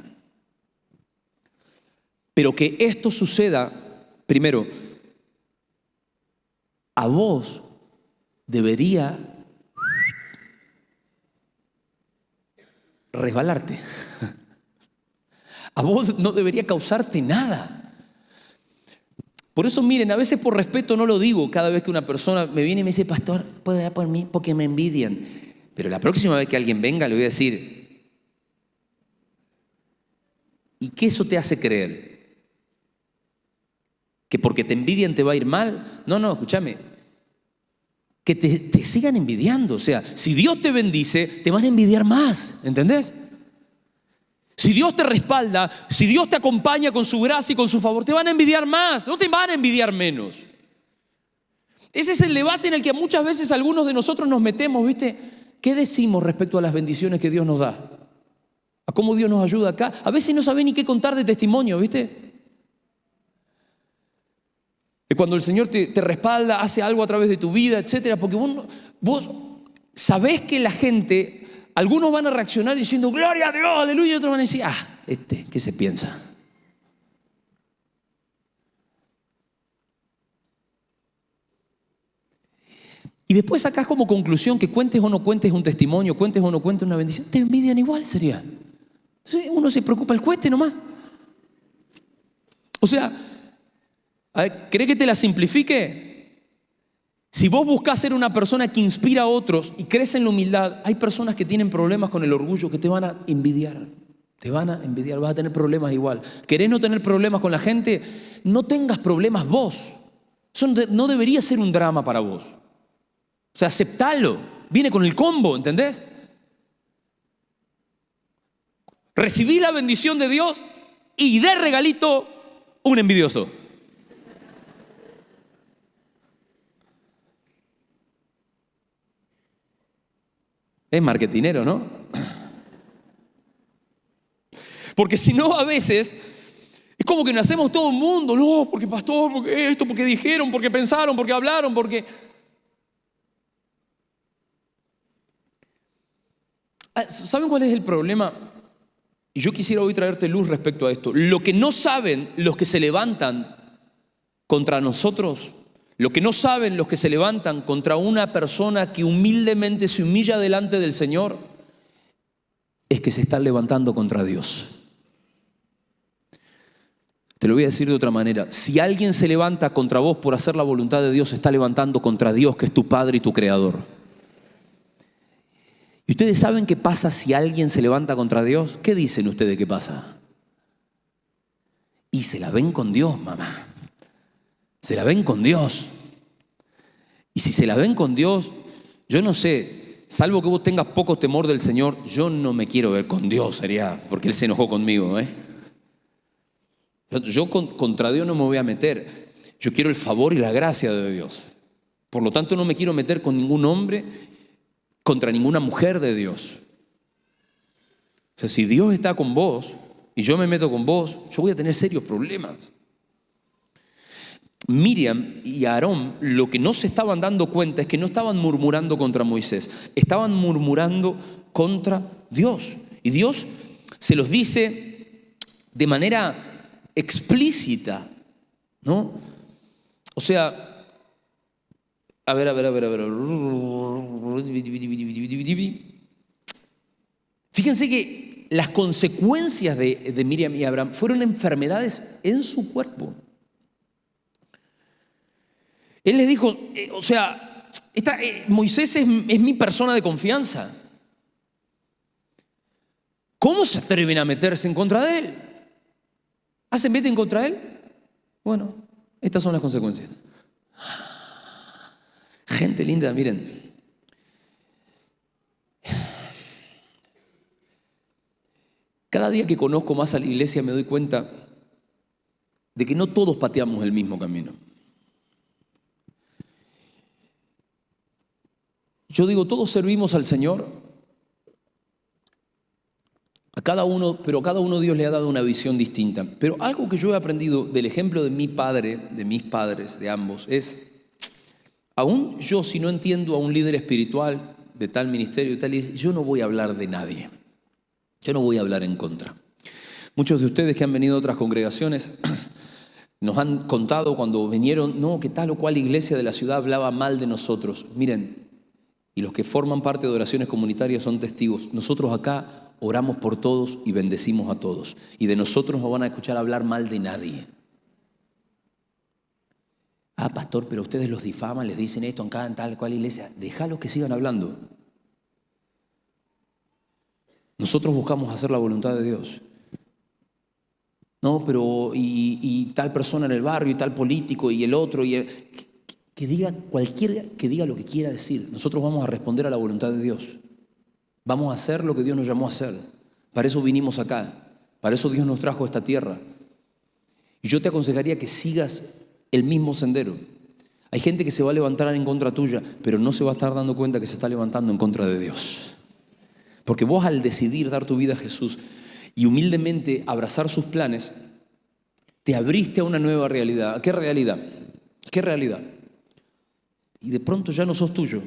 Pero que esto suceda, primero, a vos debería resbalarte. A vos no debería causarte nada. Por eso miren, a veces por respeto no lo digo cada vez que una persona me viene y me dice, pastor, ¿puede orar por mí? Porque me envidian. Pero la próxima vez que alguien venga le voy a decir, ¿y qué eso te hace creer? ¿Que porque te envidian te va a ir mal? No, escúchame. Que te sigan envidiando. O sea, si Dios te bendice, te van a envidiar más. ¿Entendés? Si Dios te respalda, si Dios te acompaña con su gracia y con su favor, te van a envidiar más. No te van a envidiar menos. Ese es el debate en el que muchas veces algunos de nosotros nos metemos, ¿viste? ¿Qué decimos respecto a las bendiciones que Dios nos da? ¿A cómo Dios nos ayuda acá? A veces no sabés ni qué contar de testimonio, ¿viste? Cuando el Señor te respalda, hace algo a través de tu vida, etcétera, porque vos sabés que la gente, algunos van a reaccionar diciendo gloria a Dios, aleluya, y otros van a decir, ¿qué se piensa? Y después sacás como conclusión que cuentes o no cuentes un testimonio, cuentes o no cuentes una bendición, te envidian igual, sería. Entonces uno se preocupa el cueste nomás. O sea, a ver, ¿querés que te la simplifique? Si vos buscás ser una persona que inspira a otros y crees en la humildad, hay personas que tienen problemas con el orgullo que te van a envidiar. Te van a envidiar, vas a tener problemas igual. ¿Querés no tener problemas con la gente? No tengas problemas vos. Eso no debería ser un drama para vos. O sea, aceptalo. Viene con el combo, ¿entendés? Recibí la bendición de Dios y de regalito un envidioso. Es marketinero, ¿no? Porque si no, a veces es como que nacemos todo el mundo. No, porque pastor, porque esto, porque dijeron, porque pensaron, porque hablaron, porque... ¿Saben cuál es el problema? Y yo quisiera hoy traerte luz respecto a esto. Lo que no saben los que se levantan contra nosotros, lo que no saben los que se levantan contra una persona que humildemente se humilla delante del Señor, es que se están levantando contra Dios. Te lo voy a decir de otra manera. Si alguien se levanta contra vos por hacer la voluntad de Dios, se está levantando contra Dios, que es tu Padre y tu Creador. ¿Y ustedes saben qué pasa si alguien se levanta contra Dios? ¿Qué dicen ustedes que pasa? Y se la ven con Dios, mamá. Se la ven con Dios. Y si se la ven con Dios, yo no sé, salvo que vos tengas poco temor del Señor, yo no me quiero ver con Dios, sería porque Él se enojó conmigo, ¿eh? Yo contra Dios no me voy a meter. Yo quiero el favor y la gracia de Dios. Por lo tanto, no me quiero meter con ningún hombre, contra ninguna mujer de Dios. O sea, si Dios está con vos y yo me meto con vos, yo voy a tener serios problemas. Miriam y Aarón lo que no se estaban dando cuenta es que no estaban murmurando contra Moisés, estaban murmurando contra Dios. Y Dios se los dice de manera explícita, ¿no? O sea, a ver. Fíjense que las consecuencias de Miriam y Abraham fueron enfermedades en su cuerpo. Él les dijo, Moisés es mi persona de confianza. ¿Cómo se atreven a meterse en contra de él? ¿Se meten contra él? Bueno, estas son las consecuencias. Gente linda, miren. Cada día que conozco más a la iglesia me doy cuenta de que no todos pateamos el mismo camino. Yo digo, todos servimos al Señor, a cada uno, pero a cada uno Dios le ha dado una visión distinta. Pero algo que yo he aprendido del ejemplo de mi padre, de mis padres, de ambos, es, aún yo si no entiendo a un líder espiritual de tal ministerio, yo no voy a hablar de nadie. Yo no voy a hablar en contra. Muchos de ustedes que han venido a otras congregaciones nos han contado cuando vinieron, no, que tal o cual iglesia de la ciudad hablaba mal de nosotros. Miren, y los que forman parte de oraciones comunitarias son testigos. Nosotros acá oramos por todos y bendecimos a todos. Y de nosotros no van a escuchar hablar mal de nadie. Pastor, pero ustedes los difaman, les dicen esto en tal cual iglesia. Déjalos que sigan hablando. Nosotros buscamos hacer la voluntad de Dios. No, pero y tal persona en el barrio, y tal político, y el otro, y que diga cualquiera, que diga lo que quiera decir. Nosotros vamos a responder a la voluntad de Dios. Vamos a hacer lo que Dios nos llamó a hacer. Para eso vinimos acá. Para eso Dios nos trajo a esta tierra. Y yo te aconsejaría que sigas el mismo sendero. Hay gente que se va a levantar en contra tuya, pero no se va a estar dando cuenta que se está levantando en contra de Dios. Porque vos, al decidir dar tu vida a Jesús y humildemente abrazar sus planes, te abriste a una nueva realidad. ¿Qué realidad? ¿Qué realidad? Y de pronto ya no sos tuyo.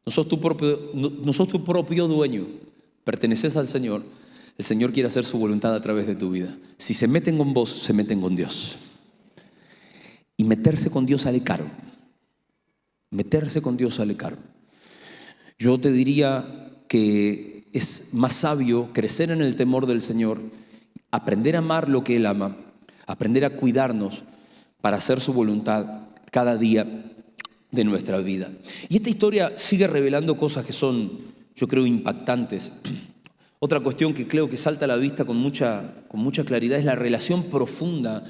No sos tu propio dueño. Perteneces al Señor. El Señor quiere hacer su voluntad a través de tu vida. Si se meten con vos, se meten con Dios. Y meterse con Dios sale caro. Meterse con Dios sale caro. Yo te diría que es más sabio crecer en el temor del Señor, aprender a amar lo que Él ama, aprender a cuidarnos para hacer su voluntad cada día de nuestra vida. Y esta historia sigue revelando cosas que son, yo creo, impactantes. Otra cuestión que creo que salta a la vista con mucha claridad es la relación profunda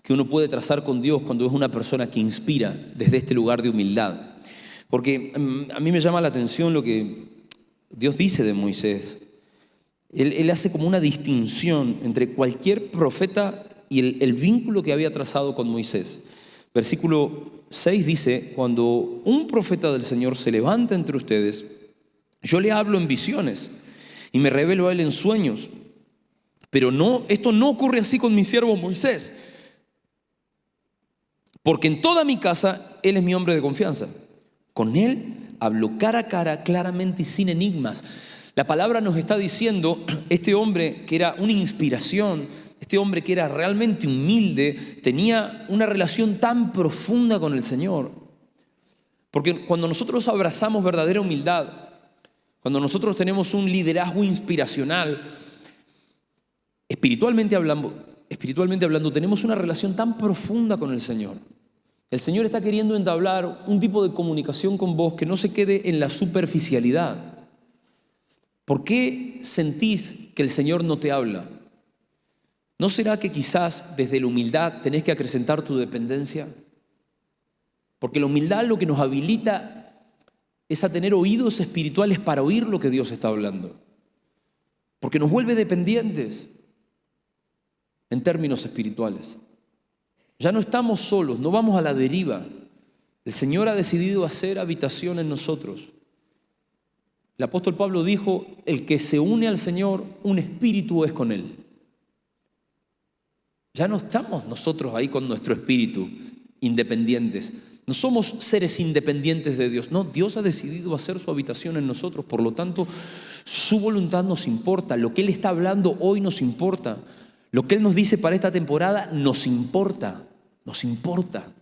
que uno puede trazar con Dios cuando es una persona que inspira desde este lugar de humildad. Porque a mí me llama la atención lo que Dios dice de Moisés. Él hace como una distinción entre cualquier profeta y el vínculo que había trazado con Moisés. Versículo 6 dice: cuando un profeta del Señor se levanta entre ustedes, yo le hablo en visiones y me revelo a él en sueños. Pero no, esto no ocurre así con mi siervo Moisés, porque en toda mi casa él es mi hombre de confianza. Con él hablo cara a cara, claramente y sin enigmas. La palabra nos está diciendo, este hombre que era una inspiración, este hombre que era realmente humilde, tenía una relación tan profunda con el Señor. Porque cuando nosotros abrazamos verdadera humildad, cuando nosotros tenemos un liderazgo inspiracional, espiritualmente hablando, tenemos una relación tan profunda con el Señor. El Señor está queriendo entablar un tipo de comunicación con vos que no se quede en la superficialidad. ¿Por qué sentís que el Señor no te habla? ¿No será que quizás desde la humildad tenés que acrecentar tu dependencia? Porque la humildad lo que nos habilita es a tener oídos espirituales para oír lo que Dios está hablando. Porque nos vuelve dependientes en términos espirituales. Ya no estamos solos, no vamos a la deriva. El Señor ha decidido hacer habitación en nosotros. El apóstol Pablo dijo: el que se une al Señor, un espíritu es con Él. Ya no estamos nosotros ahí con nuestro espíritu independientes. No somos seres independientes de Dios. No, Dios ha decidido hacer su habitación en nosotros. Por lo tanto, su voluntad nos importa. Lo que Él está hablando hoy nos importa. Lo que Él nos dice para esta temporada nos importa. Nos importa.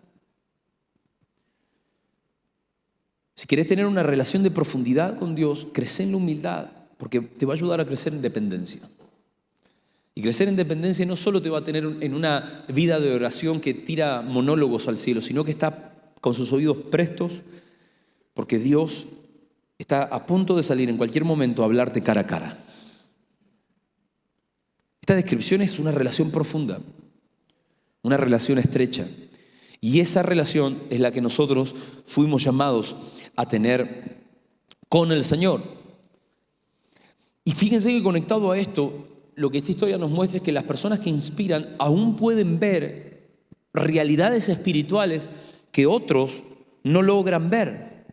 Si querés tener una relación de profundidad con Dios, crece en la humildad, porque te va a ayudar a crecer en dependencia. Y crecer en dependencia no solo te va a tener en una vida de oración que tira monólogos al cielo, sino que está con sus oídos prestos, porque Dios está a punto de salir en cualquier momento a hablarte cara a cara. Esta descripción es una relación profunda, una relación estrecha. Y esa relación es la que nosotros fuimos llamados a tener con el Señor. Y fíjense que conectado a esto, lo que esta historia nos muestra es que las personas que inspiran aún pueden ver realidades espirituales que otros no logran ver.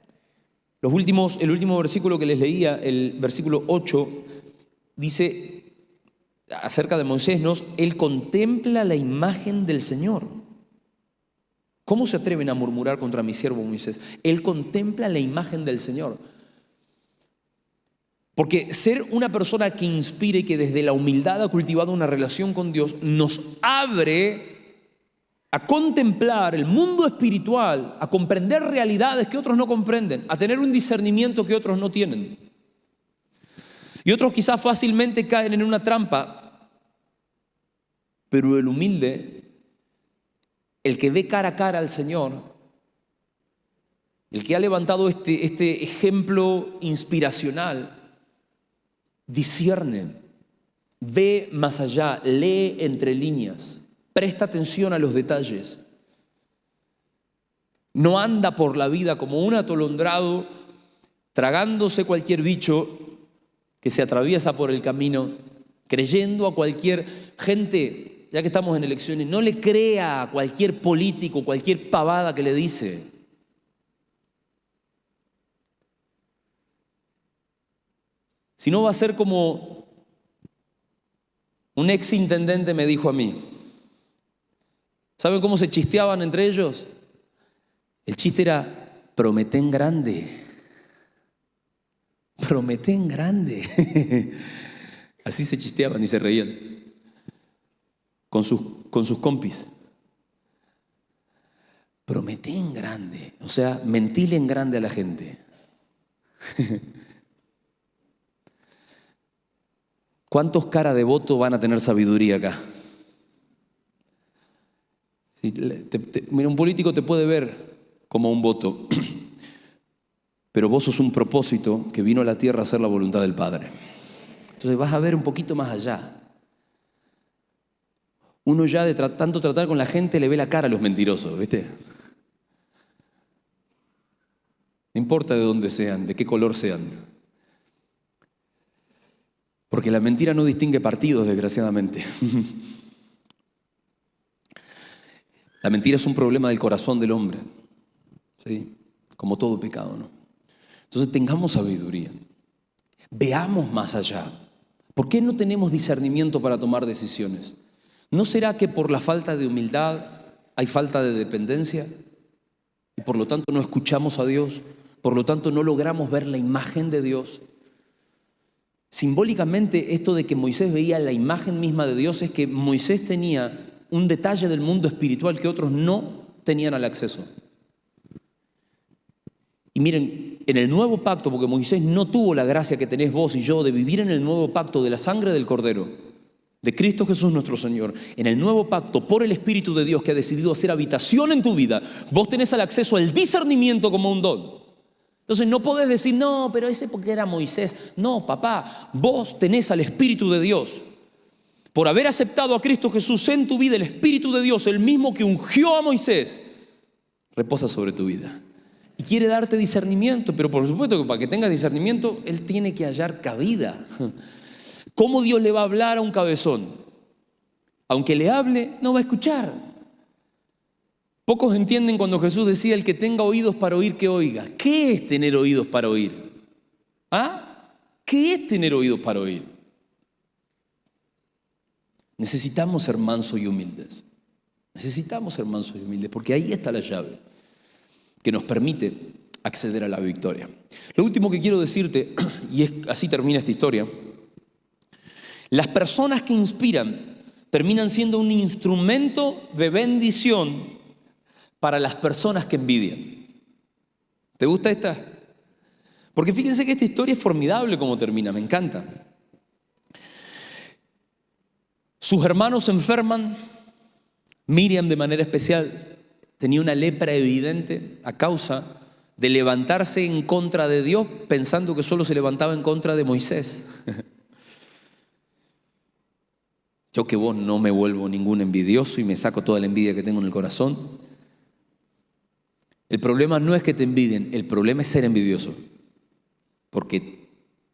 El último versículo que les leía, el versículo 8, dice acerca de Moisés, él contempla la imagen del Señor. ¿Cómo se atreven a murmurar contra mi siervo Moisés? Él contempla la imagen del Señor. Porque ser una persona que inspire y que desde la humildad ha cultivado una relación con Dios nos abre a contemplar el mundo espiritual, a comprender realidades que otros no comprenden, a tener un discernimiento que otros no tienen. Y otros quizás fácilmente caen en una trampa, pero el humilde, el que ve cara a cara al Señor, el que ha levantado este ejemplo inspiracional, discierne, ve más allá, lee entre líneas, presta atención a los detalles. No anda por la vida como un atolondrado, tragándose cualquier bicho que se atraviesa por el camino, creyendo a cualquier gente. Ya que estamos en elecciones, no le crea a cualquier político, cualquier pavada que le dice. Si no, va a ser como un ex intendente me dijo a mí. ¿Saben cómo se chisteaban entre ellos? El chiste era: promete en grande. Promete en grande. Así se chisteaban y se reían con sus compis. Promete en grande, o sea, mentile en grande a la gente. ¿Cuántos cara de voto van a tener sabiduría acá? Mira, un político te puede ver como un voto, pero vos sos un propósito que vino a la tierra a hacer la voluntad del Padre. Entonces vas a ver un poquito más allá. Uno ya de tanto tratar con la gente le ve la cara a los mentirosos, ¿viste? No importa de dónde sean, de qué color sean. Porque la mentira no distingue partidos, desgraciadamente. La mentira es un problema del corazón del hombre, ¿sí? Como todo pecado, ¿no? Entonces tengamos sabiduría. Veamos más allá. ¿Por qué no tenemos discernimiento para tomar decisiones? ¿No será que por la falta de humildad hay falta de dependencia? Y por lo tanto no escuchamos a Dios, por lo tanto no logramos ver la imagen de Dios. Simbólicamente, esto de que Moisés veía la imagen misma de Dios es que Moisés tenía un detalle del mundo espiritual que otros no tenían al acceso. Y miren, en el nuevo pacto, porque Moisés no tuvo la gracia que tenés vos y yo de vivir en el nuevo pacto de la sangre del Cordero, de Cristo Jesús nuestro Señor, en el nuevo pacto por el Espíritu de Dios que ha decidido hacer habitación en tu vida, vos tenés el acceso al discernimiento como un don. Entonces no podés decir, no, pero ese porque era Moisés. No, papá, vos tenés al Espíritu de Dios. Por haber aceptado a Cristo Jesús en tu vida, el Espíritu de Dios, el mismo que ungió a Moisés, reposa sobre tu vida. Y quiere darte discernimiento, pero por supuesto que para que tengas discernimiento, Él tiene que hallar cabida. ¿Cómo Dios le va a hablar a un cabezón? Aunque le hable, no va a escuchar. Pocos entienden cuando Jesús decía, el que tenga oídos para oír, que oiga. ¿Qué es tener oídos para oír? ¿Ah? ¿Qué es tener oídos para oír? Necesitamos ser mansos y humildes. Necesitamos ser mansos y humildes, porque ahí está la llave que nos permite acceder a la victoria. Lo último que quiero decirte, y así termina esta historia, las personas que inspiran terminan siendo un instrumento de bendición para las personas que envidian. ¿Te gusta esta? Porque fíjense que esta historia es formidable como termina, me encanta. Sus hermanos se enferman, Miriam de manera especial tenía una lepra evidente a causa de levantarse en contra de Dios pensando que solo se levantaba en contra de Moisés. Yo que vos no me vuelvo ningún envidioso y me saco toda la envidia que tengo en el corazón. El problema no es que te envidien, el problema es ser envidioso. Porque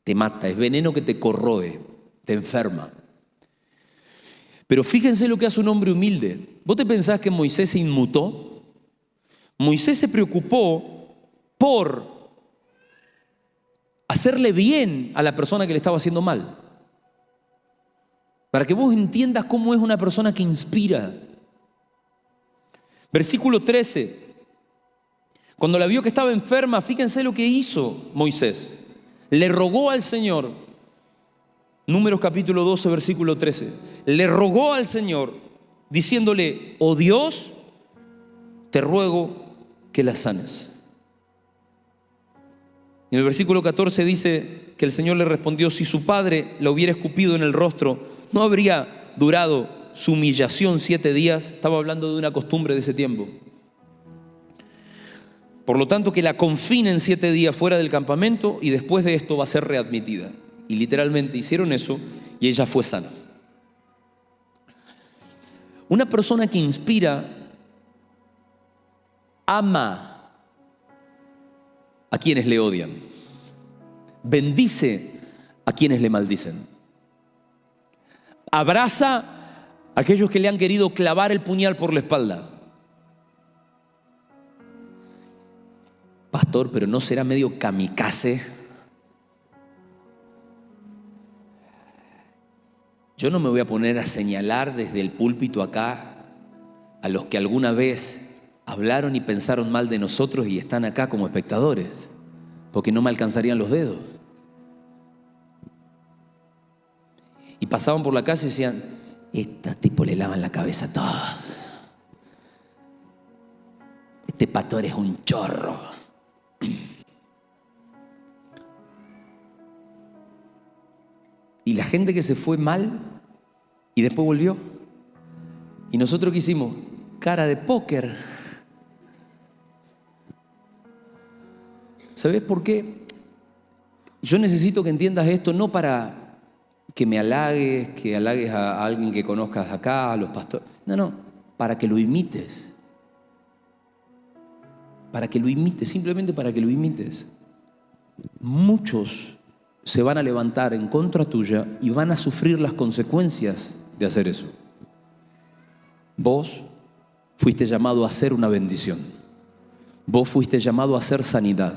te mata, es veneno que te corroe, te enferma. Pero fíjense lo que hace un hombre humilde. ¿Vos te pensás que Moisés se inmutó? Moisés se preocupó por hacerle bien a la persona que le estaba haciendo mal. Para que vos entiendas cómo es una persona que inspira. Versículo 13. Cuando la vio que estaba enferma, fíjense lo que hizo Moisés. Le rogó al Señor. Números capítulo 12, versículo 13. Le rogó al Señor, diciéndole, oh Dios, te ruego que la sanes. En el versículo 14 dice que el Señor le respondió, si su padre la hubiera escupido en el rostro, no habría durado su humillación 7 días. Estaba hablando de una costumbre de ese tiempo. Por lo tanto, que la confinen 7 días fuera del campamento y después de esto va a ser readmitida. Y literalmente hicieron eso y ella fue sana. Una persona que inspira ama a quienes le odian, bendice a quienes le maldicen, abraza a aquellos que le han querido clavar el puñal por la espalda. Pastor, pero ¿no será medio kamikaze? Yo no me voy a poner a señalar desde el púlpito acá a los que alguna vez hablaron y pensaron mal de nosotros y están acá como espectadores, porque no me alcanzarían los dedos. Y pasaban por la casa y decían, este tipo le lavan la cabeza a todos. Este pastor es un chorro. Y Y la gente que se fue mal y después volvió. Y nosotros ¿qué hicimos? Cara de póker. ¿Sabes por qué? Yo necesito que entiendas esto no para que me halagues, que halagues a alguien que conozcas acá, a los pastores. No, para que lo imites. Para que lo imites, simplemente para que lo imites. Muchos se van a levantar en contra tuya y van a sufrir las consecuencias de hacer eso. Vos fuiste llamado a ser una bendición. Vos fuiste llamado a hacer sanidad.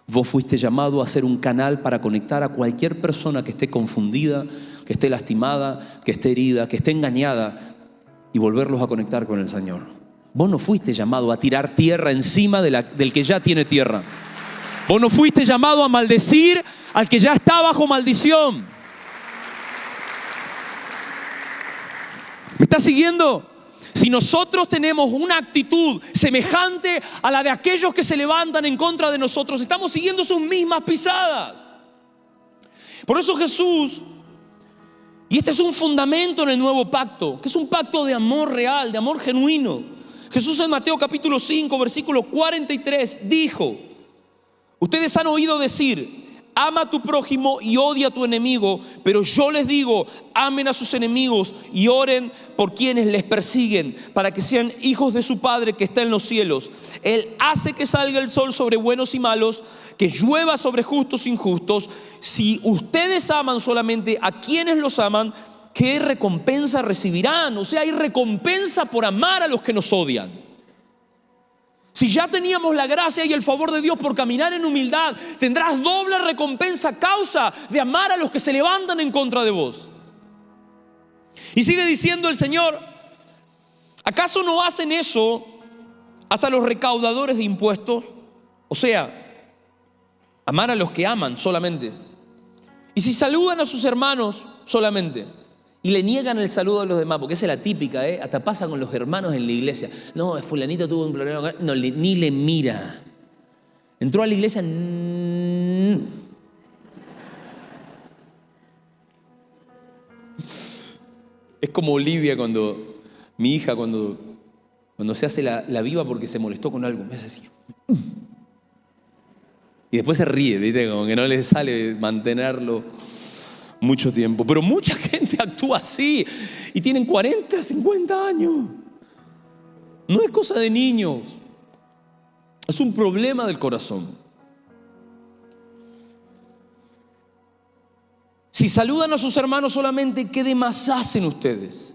Vos fuiste llamado a ser un canal para conectar a cualquier persona que esté confundida, que esté lastimada, que esté herida, que esté engañada y volverlos a conectar con el Señor. Vos no fuiste llamado a tirar tierra encima del que ya tiene tierra. Vos no fuiste llamado a maldecir al que ya está bajo maldición. ¿Me estás siguiendo? Si nosotros tenemos una actitud semejante a la de aquellos que se levantan en contra de nosotros, estamos siguiendo sus mismas pisadas. Por eso Jesús, y este es un fundamento en el nuevo pacto, que es un pacto de amor real, de amor genuino. Jesús en Mateo capítulo 5, versículo 43 dijo: ustedes han oído decir, ama a tu prójimo y odia a tu enemigo, pero yo les digo, amen a sus enemigos y oren por quienes les persiguen, para que sean hijos de su Padre que está en los cielos. Él hace que salga el sol sobre buenos y malos, que llueva sobre justos e injustos. Si ustedes aman solamente a quienes los aman, ¿qué recompensa recibirán? O sea, hay recompensa por amar a los que nos odian. Si ya teníamos la gracia y el favor de Dios por caminar en humildad, tendrás doble recompensa a causa de amar a los que se levantan en contra de vos. Y sigue diciendo el Señor: ¿acaso no hacen eso hasta los recaudadores de impuestos? O sea, amar a los que aman solamente. Y si saludan a sus hermanos solamente y le niegan el saludo a los demás, porque esa es la típica, hasta pasa con los hermanos en la iglesia. No, fulanito tuvo un problema, no, ni le mira. Entró a la iglesia. Es como Olivia cuando, mi hija, cuando se hace la viva porque se molestó con algo, me hace así. Y después se ríe, ¿viste? Como que no le sale mantenerlo mucho tiempo. Pero mucha gente actúa así y tienen 40, 50 años. No es cosa de niños. Es un problema del corazón. Si saludan a sus hermanos solamente, ¿qué de más hacen ustedes?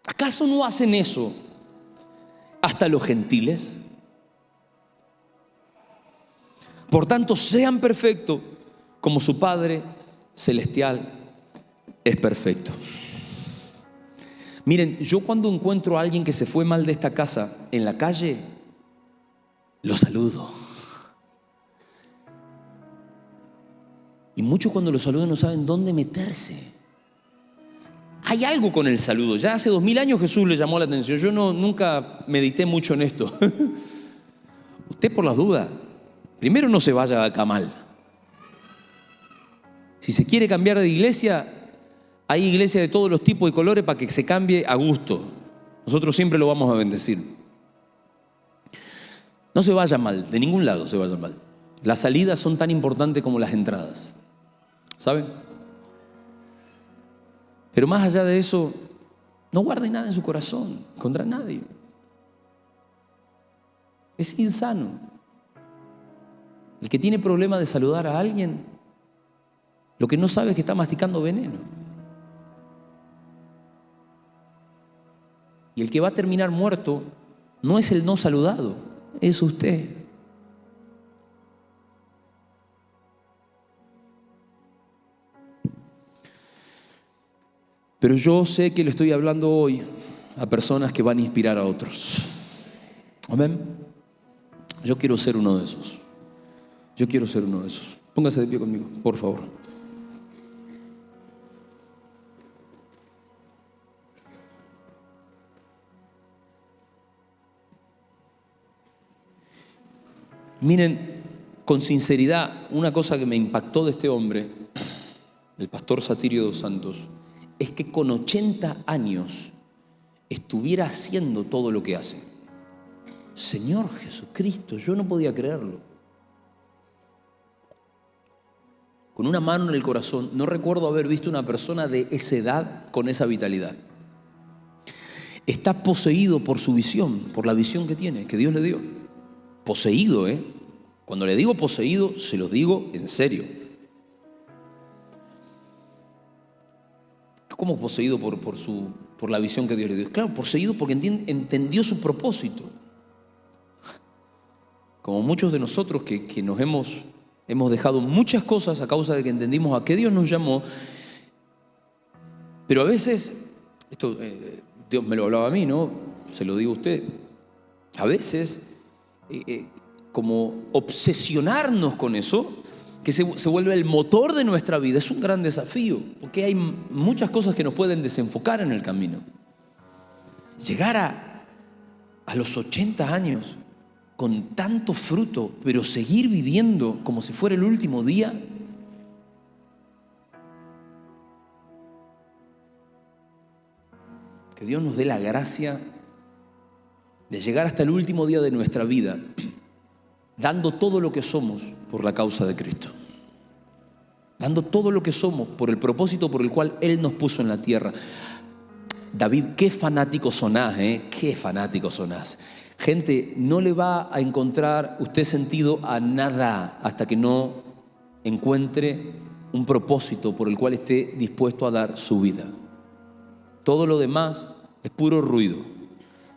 ¿Acaso no hacen eso hasta los gentiles? Por tanto, sean perfectos como su Padre Celestial es perfecto. Miren, yo cuando encuentro a alguien que se fue mal de esta casa en la calle, lo saludo. Y muchos cuando lo saludan no saben dónde meterse. Hay algo con el saludo. Ya hace 2000 años Jesús le llamó la atención. Yo nunca medité mucho en esto. Usted por las dudas, primero no se vaya acá mal. Si se quiere cambiar de iglesia, hay iglesias de todos los tipos y colores para que se cambie a gusto. Nosotros siempre lo vamos a bendecir. No se vaya mal, de ningún lado se vaya mal. Las salidas son tan importantes como las entradas, ¿saben? Pero más allá de eso, no guarde nada en su corazón contra nadie. Es insano. El que tiene problema de saludar a alguien, lo que no sabe es que está masticando veneno. Y el que va a terminar muerto no es el no saludado, es usted. Pero yo sé que le estoy hablando hoy a personas que van a inspirar a otros. Amén. Yo quiero ser uno de esos. Yo quiero ser uno de esos. Póngase de pie conmigo, por favor. Miren, con sinceridad, una cosa que me impactó de este hombre, el pastor Satirio dos Santos, es que con 80 años estuviera haciendo todo lo que hace. Señor Jesucristo, yo no podía creerlo. Con una mano en el corazón, no recuerdo haber visto una persona de esa edad con esa vitalidad. Está poseído por su visión, por la visión que tiene, que Dios le dio. Poseído, ¿eh? Cuando le digo poseído, se los digo en serio. ¿Cómo poseído por la visión que Dios le dio? Claro, poseído porque entendió su propósito. Como muchos de nosotros que nos hemos dejado muchas cosas a causa de que entendimos a qué Dios nos llamó. Pero a veces, esto Dios me lo hablaba a mí, ¿no? Se lo digo a usted. A veces, como obsesionarnos con eso, que se vuelve el motor de nuestra vida, es un gran desafío, porque hay muchas cosas que nos pueden desenfocar en el camino. Llegar a los 80 años con tanto fruto, pero seguir viviendo como si fuera el último día. Que Dios nos dé la gracia de llegar hasta el último día de nuestra vida, dando todo lo que somos por la causa de Cristo. Dando todo lo que somos por el propósito por el cual Él nos puso en la tierra. David, qué fanático sonás, ¿eh? Qué fanático sonás. Gente, no le va a encontrar usted sentido a nada hasta que no encuentre un propósito por el cual esté dispuesto a dar su vida. Todo lo demás es puro ruido.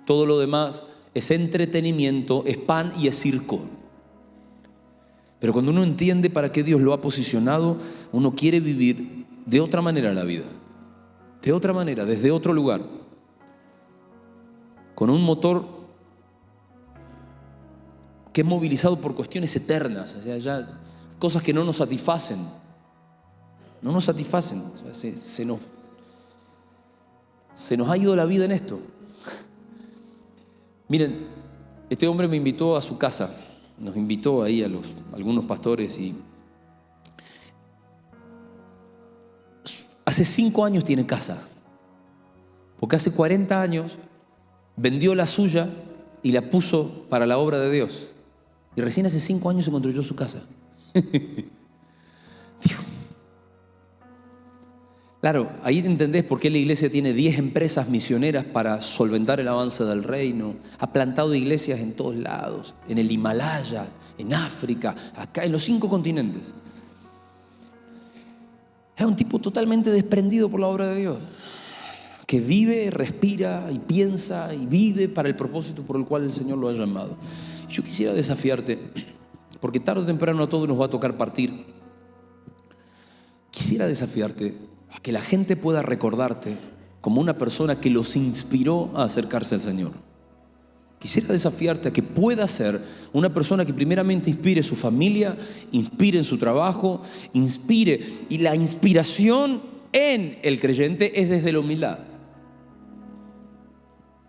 Todo lo demás es entretenimiento, es pan y es circo. Pero cuando uno entiende para qué Dios lo ha posicionado, uno quiere vivir de otra manera la vida. De otra manera, desde otro lugar. Con un motor que es movilizado por cuestiones eternas, o sea, ya cosas que no nos satisfacen. No nos satisfacen. O sea, se nos ha ido la vida en esto. Miren, este hombre me invitó a su casa. Nos invitó ahí a algunos pastores y hace 5 años tiene casa. Porque hace 40 años vendió la suya y la puso para la obra de Dios. Y recién hace 5 años se construyó su casa. Dios. Claro, ahí entendés por qué la iglesia tiene 10 empresas misioneras para solventar el avance del reino. Ha plantado iglesias en todos lados, en el Himalaya, en África, acá en los 5 continentes. Es un tipo totalmente desprendido por la obra de Dios, que vive, respira y piensa y vive para el propósito por el cual el Señor lo ha llamado. Yo quisiera desafiarte, porque tarde o temprano a todos nos va a tocar partir. Quisiera desafiarte a que la gente pueda recordarte como una persona que los inspiró a acercarse al Señor. Quisiera desafiarte a que pueda ser una persona que primeramente inspire su familia, inspire en su trabajo, inspire. Y la inspiración en el creyente es desde la humildad.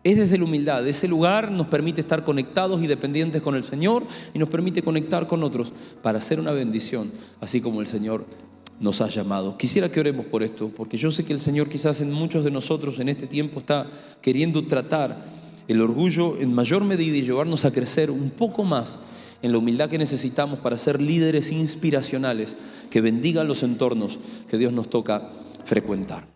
Es desde la humildad. Ese lugar nos permite estar conectados y dependientes con el Señor y nos permite conectar con otros para hacer una bendición, así como el Señor nos ha llamado. Quisiera que oremos por esto, porque yo sé que el Señor quizás en muchos de nosotros en este tiempo está queriendo tratar el orgullo en mayor medida y llevarnos a crecer un poco más en la humildad que necesitamos para ser líderes inspiracionales que bendigan los entornos que Dios nos toca frecuentar.